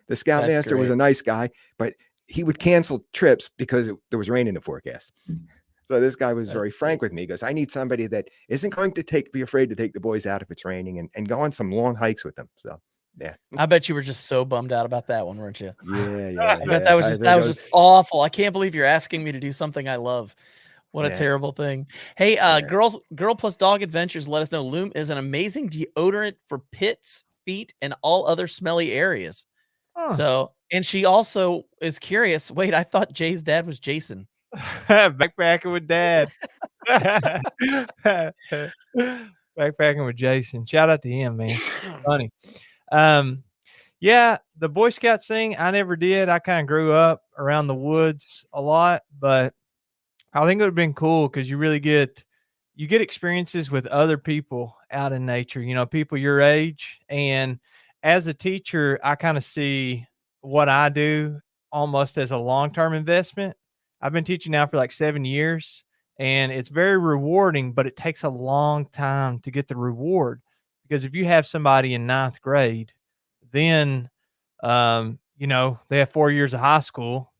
That's Scoutmaster was a great. nice guy, but he would cancel trips because there was rain in the forecast. So this guy was very That's frank great. with me. He goes, "I need somebody that isn't going to be afraid to take the boys out if it's raining and go on some long hikes with them." So, yeah. I bet you were just so bummed out about that one, weren't you? Yeah, yeah, I bet yeah. I that think was just awful. I can't believe you're asking me to do something I love. What a yeah, terrible thing. Hey, yeah. Girl Plus Dog Adventures let us know Loom is an amazing deodorant for pits, feet, and all other smelly areas. Huh. So, and she also is curious. Wait, I thought Jay's dad was Jason. Backpacking with dad. Backpacking with Jason. Shout out to him, man. Funny. Um, yeah, the Boy Scouts thing, I never did. I kind of grew up around the woods a lot, but I think it would have been cool because you get experiences with other people out in nature, people your age. And as a teacher, I kind of see what I do almost as a long-term investment. I've been teaching now for like 7 years, and it's very rewarding, but it takes a long time to get the reward. Because if you have somebody in ninth grade, then they have 4 years of high school,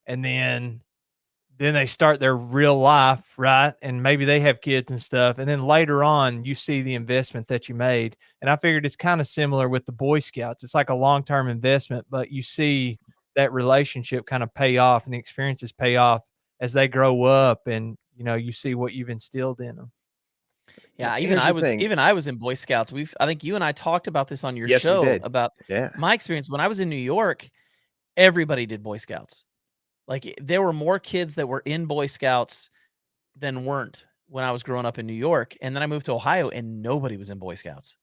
and then they start their real life, right? And maybe they have kids and stuff. And then later on, you see the investment that you made. And I figured it's kind of similar with the Boy Scouts. It's like a long-term investment, but you see that relationship kind of pay off and the experiences pay off as they grow up, and you see what you've instilled in them. Yeah, Here's the thing. even I was in Boy Scouts. I think you and I talked about this on your Yes, we show did. about Yeah. my experience when I was in New York. Everybody did Boy Scouts. Like there were more kids that were in Boy Scouts than weren't when I was growing up in New York. And then I moved to Ohio and nobody was in Boy Scouts.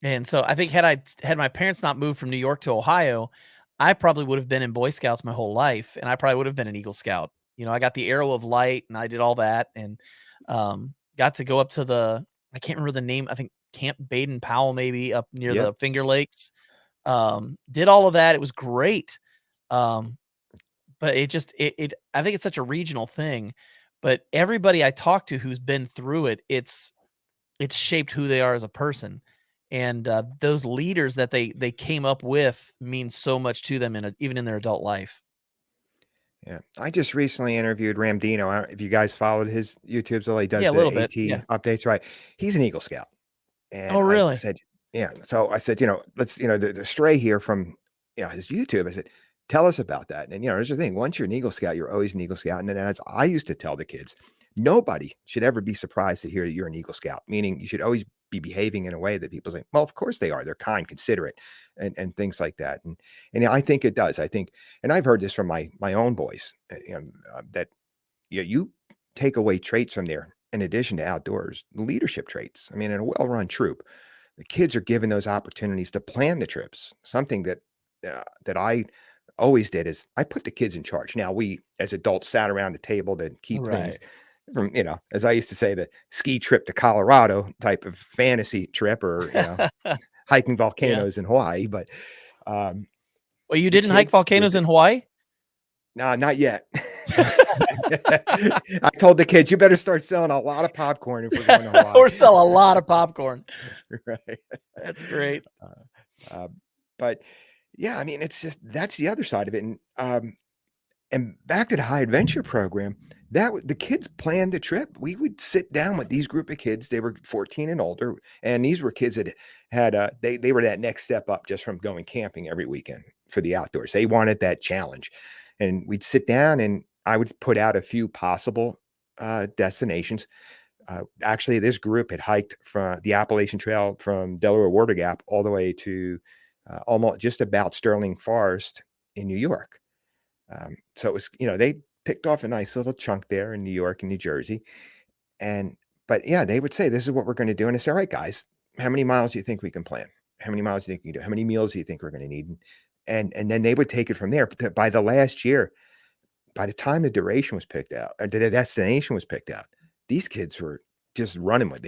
And so I think had my parents not moved from New York to Ohio, I probably would have been in Boy Scouts my whole life, and I probably would have been an Eagle Scout. I got the Arrow of Light and I did all that, and got to go up to I can't remember the name. I think Camp Baden Powell, maybe up near Yep. the Finger Lakes. Did all of that. It was great. Um, but I think it's such a regional thing. But everybody I talk to who's been through it, it's it's shaped who they are as a person. And those leaders that they came up with mean so much to them even in their adult life. Yeah. I just recently interviewed Ramdino. If you guys followed his YouTubes, all he Yeah, does a the little bit. AT Yeah. updates, right? He's an Eagle Scout. Oh, And I really? said, yeah. So I said, let's, the stray here from, his YouTube. I said, tell us about that. And, there's the thing. Once you're an Eagle Scout, you're always an Eagle Scout. And then as I used to tell the kids, nobody should ever be surprised to hear that you're an Eagle Scout, meaning you should always be behaving in a way that people say, well, of course they are. They're kind, considerate, and things like that. And I think it does. I think, and I've heard this from my own boys, that you take away traits from there in addition to outdoors, leadership traits. I mean, in a well-run troop, the kids are given those opportunities to plan the trips. Something that I always did is I put the kids in charge. Now we as adults sat around the table to keep things Right. from, as I used to say, the ski trip to Colorado type of fantasy trip, or hiking Yeah. volcanoes in Hawaii. But um, Well, you the didn't hike kids, volcanoes in Hawaii? no, not yet. I told the kids, you better start selling a lot of popcorn if we're going to Hawaii. Or sell a lot of popcorn. Right. That's great. But yeah, I mean, it's just that's the other side of it. And back to the high adventure program, the kids planned the trip. We would sit down with these group of kids. They were 14 and older, and these were kids that had they were that next step up just from going camping every weekend for the outdoors. They wanted that challenge, and we'd sit down and I would put out a few possible destinations. Actually, this group had hiked from the Appalachian Trail from Delaware Water Gap all the way to almost just about Sterling Forest in New York. So it was, they picked off a nice little chunk there in New York and New Jersey. But yeah, they would say, this is what we're going to do. And I say, all right, guys, how many miles do you think we can plan? How many miles do you think we can do? How many meals do you think we're going to need? And then they would take it from there. But by the last year, by the time the duration was picked out, or the destination was picked out, these kids were just running with.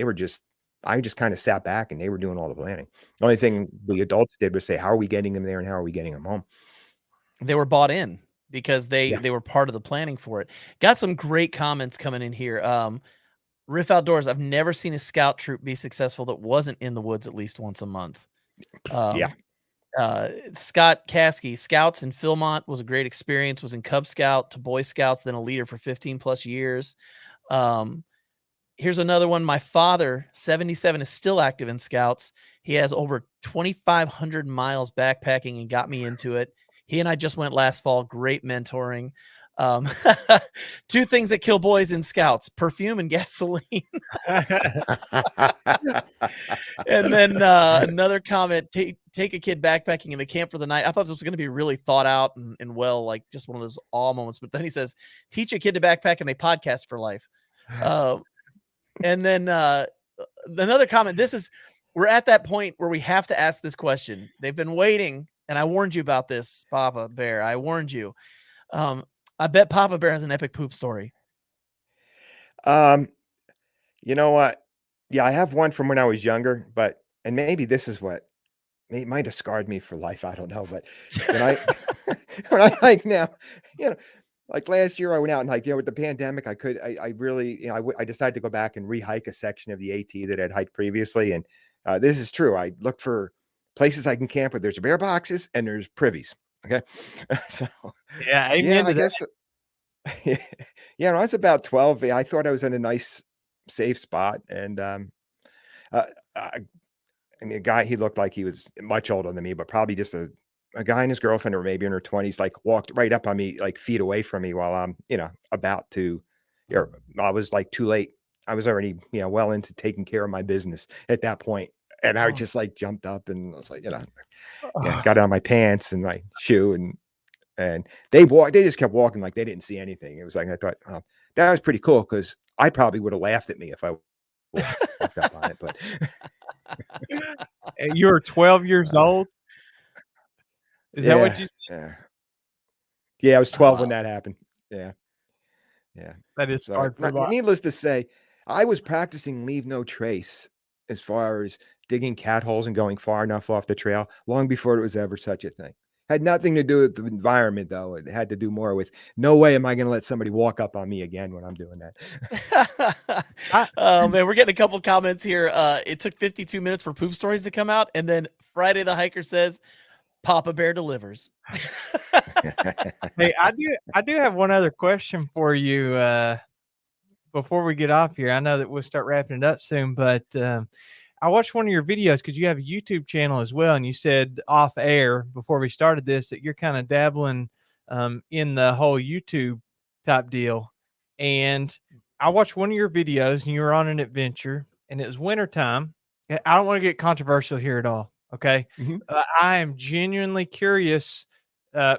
I just kind of sat back and they were doing all the planning. The only thing the adults did was say, how are we getting them there and how are we getting them home? They were bought in because Yeah. they were part of the planning for it. Got some great comments coming in here. Riff Outdoors, I've never seen a scout troop be successful that wasn't in the woods at least once a month. Yeah. Scott Caskey, Scouts in Philmont was a great experience, was in Cub Scout to Boy Scouts, then a leader for 15 plus years. Here's another one. My father, 77, is still active in Scouts. He has over 2,500 miles backpacking and got me into it. He and I just went last fall. Great mentoring. Two things that kill boys in Scouts: perfume and gasoline. And then another comment: take a kid backpacking in the camp for the night. I thought this was going to be really thought out and well, like just one of those awe moments. But then he says, teach a kid to backpack and they podcast for life. And then another comment. We're at that point where we have to ask this question. They've been waiting, and I warned you about this, Papa Bear. I warned you. I bet Papa Bear has an epic poop story. You know what? Yeah, I have one from when I was younger, and maybe this is what it might have scarred me for life. I don't know, but when I when I hike now, like last year I went out and hiked. With the pandemic, I really, I decided to go back and re-hike a section of the AT that I'd hiked previously, and this is true. I look for places I can camp with. There's bear boxes and there's privies. Okay, so Yeah, I guess. Yeah, when I was about 12, I thought I was in a nice, safe spot, and I mean, a guy, he looked like he was much older than me, but probably just a guy and his girlfriend, or maybe in her 20s, like walked right up on me, like feet away from me while I'm, about to, I was like too late. I was already, well into taking care of my business at that point. And I just like jumped up and I was like, got on my pants and my shoe and they just kept walking like they didn't see anything. It was like, I thought, oh, that was pretty cool, because I probably would have laughed at me if I walked up on it, but And you were 12 years old? Is that what you said? Yeah, I was 12 when that happened. Yeah. That is hard for life. Needless to say, I was practicing leave no trace as far as digging cat holes and going far enough off the trail long before it was ever such a thing. Had nothing to do with the environment, though. It had to do more with no way am I going to let somebody walk up on me again when I'm doing that. I, Oh man, we're getting a couple comments here. It took 52 minutes for poop stories to come out, and then Friday the hiker says, "Papa Bear delivers." hey, I do have one other question for you before we get off here. I know that we'll start wrapping it up soon, but I watched one of your videos because you have a YouTube channel as well, and you said off air before we started this that you're kind of dabbling in the whole YouTube type deal. And I watched one of your videos, and you were on an adventure, and it was wintertime. I don't want to get controversial here at all. Okay, Mhm. I am genuinely curious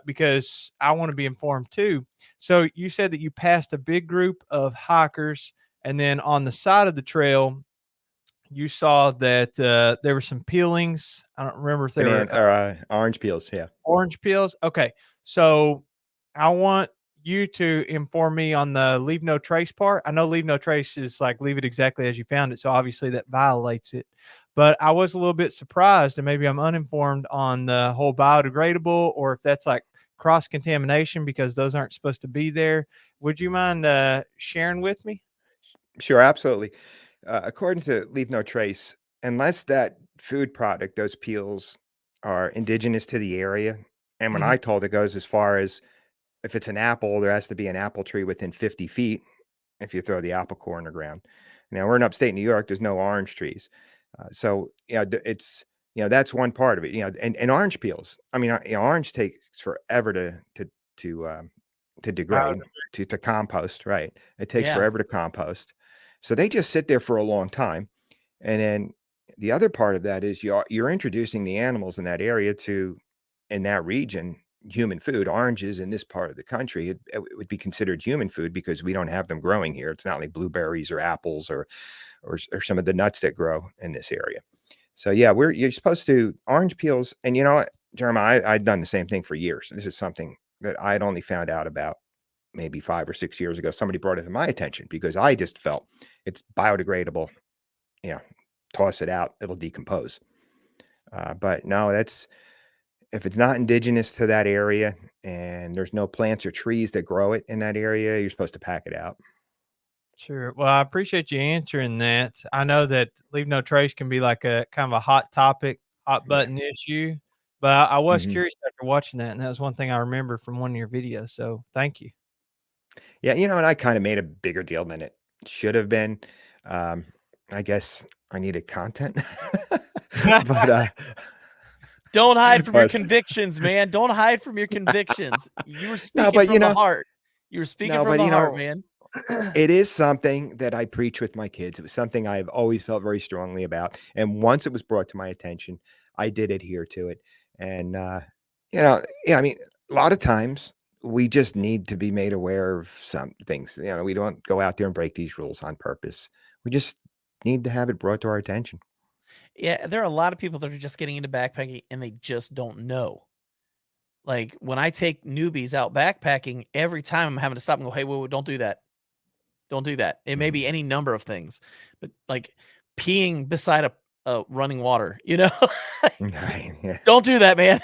because I want to be informed too. So you said that you passed a big group of hikers, and then on the side of the trail, you saw that there were some peelings. I don't remember if they were Banana or orange peels. Yeah. orange peels. Okay, so I want you to inform me on the leave no trace part. I know leave no trace is like leave it exactly as you found it, so obviously that violates it. But I was a little bit surprised, and maybe I'm uninformed on the whole biodegradable, or if that's like cross contamination because those aren't supposed to be there. Would you mind sharing with me? Sure, absolutely. According to Leave No Trace, unless that food product, those peels, are indigenous to the area, and when Mhm. I told it goes as far as if it's an apple, there has to be an apple tree within 50 feet if you throw the apple core in the ground. Now we're in upstate New York. There's no orange trees, so yeah, it's that's one part of it. And orange peels. I mean, orange takes forever to to degrade to compost. Right, it takes Yeah. forever to compost, so they just sit there for a long time. And then the other part of that is you're introducing the animals in that area to in that region human food. Oranges in this part of the country, it would be considered human food because we don't have them growing here. It's not like blueberries or apples or some of the nuts that grow in this area. So yeah, you're supposed to orange peels. And you know what, Jeremiah, I'd done the same thing for years. This is something that I'd only found out about maybe 5 or 6 years ago. Somebody brought it to my attention because I just felt it's biodegradable. You know, toss it out, it'll decompose. But no, that's if it's not indigenous to that area and there's no plants or trees that grow it in that area, you're supposed to pack it out. Sure. Well, I appreciate you answering that. I know that leave no trace can be like a kind of a hot topic, hot Yeah. button issue, but I was Mhm. curious after watching that, and that was one thing I remember from one of your videos. So thank you. Yeah, and I kinda made a bigger deal than it should have been. Um, I guess I needed content. But, Don't hide from your but convictions, man. Don't hide from your convictions. You were no, speaking but, from the heart. You were speaking no, from but, the heart, man. it is something that I preach with my kids. It was something I've always felt very strongly about, and once it was brought to my attention, I did adhere to it. And, yeah, I mean, a lot of times, we just need to be made aware of some things. We don't go out there and break these rules on purpose. We just need to have it brought to our attention. Yeah, there are a lot of people that are just getting into backpacking and they just don't know. Like when I take newbies out backpacking, every time I'm having to stop and go, "Hey, whoa, whoa, don't do that. Don't do that." It may Mhm. be any number of things, but like peeing beside a running water, Right, yeah. don't do that, man.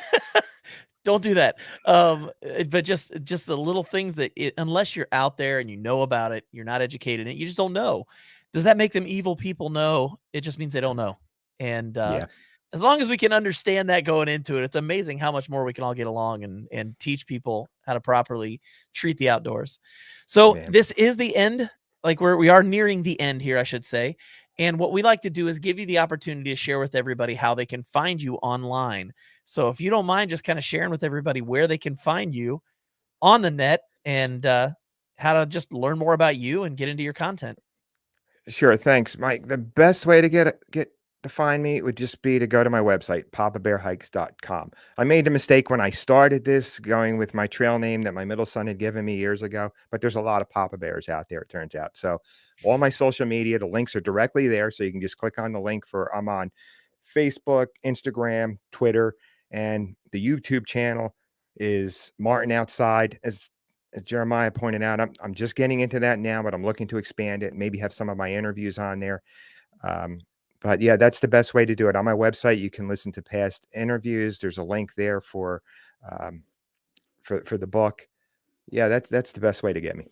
Don't do that. But just the little things that unless you're out there and you know about it, you're not educated in it, you just don't know. Does that make them evil people? No. It just means they don't know. And Yeah, as long as we can understand that going into it, it's amazing how much more we can all get along and teach people how to properly treat the outdoors. So yeah. this is the end. Like we are nearing the end here, I should say. And what we like to do is give you the opportunity to share with everybody how they can find you online. So if you don't mind just kind of sharing with everybody where they can find you on the net and how to just learn more about you and get into your content. Sure, thanks, Mike. The best way to get to find me would just be to go to my website, papabearhikes.com. I made the mistake when I started this going with my trail name that my middle son had given me years ago, but there's a lot of Papa Bears out there, it turns out. So all my social media, the links are directly there. So you can just click on the link I'm on Facebook, Instagram, Twitter, and the YouTube channel is Martin Outside. As Jeremiah pointed out, I'm just getting into that now, but I'm looking to expand it, maybe have some of my interviews on there. Um, but yeah, that's the best way to do it. On my website, you can listen to past interviews. There's a link there for for the book. Yeah, that's the best way to get me.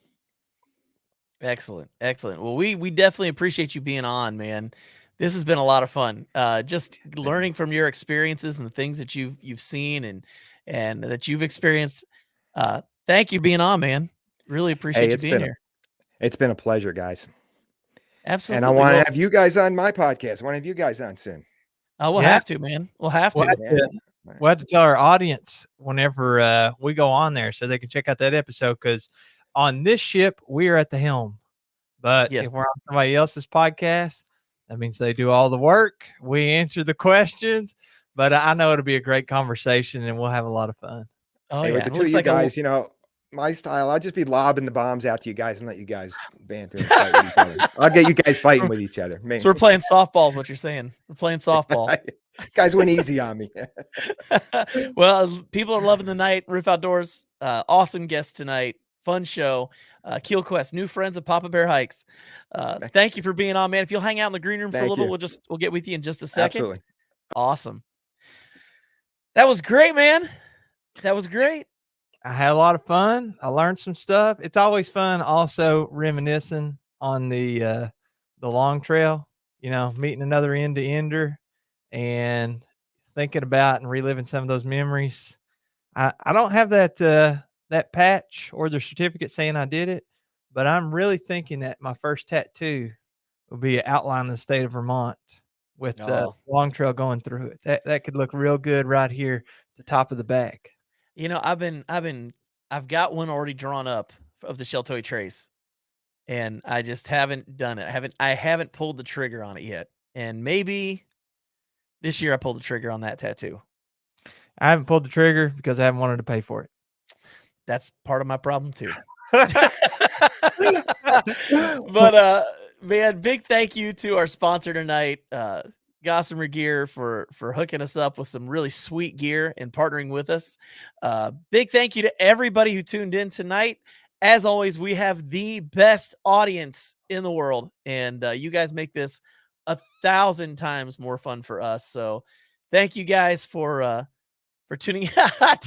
Excellent. Excellent. Well, we definitely appreciate you being on, man. This has been a lot of fun. Just learning from your experiences and the things that you've seen and that you've experienced. Thank you for being on, man. Really appreciate Hey, you being here. it's been a pleasure, guys. And I Absolutely. want to Well, have you guys on my podcast. I want to have you guys on soon. we'll Yeah. have to, man. We'll have We'll to. have to, we'll have to tell our audience whenever we go on there so they can check out that episode, because on this ship, we are at the helm. But Yes. if we're on somebody else's podcast, that means they do all the work. We answer the questions. But I know it'll be a great conversation and we'll have a lot of fun. Oh, Hey, yeah. with the It two of looks you like guys, you know, my style, I'll just be lobbing the bombs out to you guys and let you guys banter and fight with each other. I'll get you guys fighting with each other. Man. So we're playing softball is what you're saying. We're playing softball. Guys went easy on me. Well, people are loving the night. Roof Outdoors, awesome guest tonight. Fun show. Keel Quest, new friends of Papa Bear Hikes. Thank you for being on, man. If you'll hang out in the green room for a Thank little, you. we'll get with you in just a second. Absolutely. Awesome. That was great, man. That was great. I had a lot of fun. I learned some stuff. It's always fun also reminiscing on the long trail, you know, meeting another end-to-ender and thinking about and reliving some of those memories. I don't have that that patch or the certificate saying I did it, but I'm really thinking that my first tattoo will be an outline of the state of Vermont with the long trail going through it. That could look real good right here at the top of the back. You know, I've got one already drawn up of the Sheltoe Trace, and I just haven't done it. I haven't pulled the trigger on it yet. And maybe this year I pull the trigger on that tattoo. I haven't pulled the trigger because I haven't wanted to pay for it. That's part of my problem too. But man, big thank you to our sponsor tonight, Gossamer Gear, for hooking us up with some really sweet gear and partnering with us. Big thank you to everybody who tuned in tonight. As always, we have the best audience in the world, and you guys make this 1,000 times more fun for us. So thank you guys for tuning in.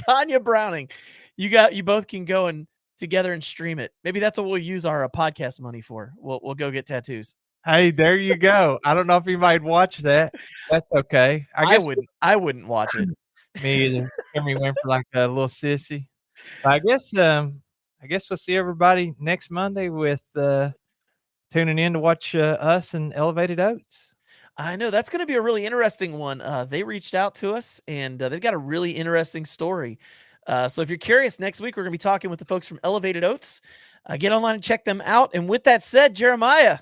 Tanya Browning, you both can go and together and stream it. Maybe that's what we'll use our podcast money for. We'll go get tattoos. Hey, there you go. I don't know if you might watch that. That's okay. I wouldn't watch it. Me either. Henry went for like a little sissy. But I guess we'll see everybody next Monday with tuning in to watch us and Elevated Oats. I know that's going to be a really interesting one. They reached out to us and they've got a really interesting story. So if you're curious, next week we're going to be talking with the folks from Elevated Oats. Get online and check them out. And with that said, Jeremiah,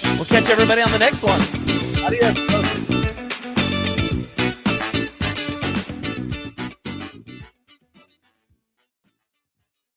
we'll catch everybody on the next one. Adios.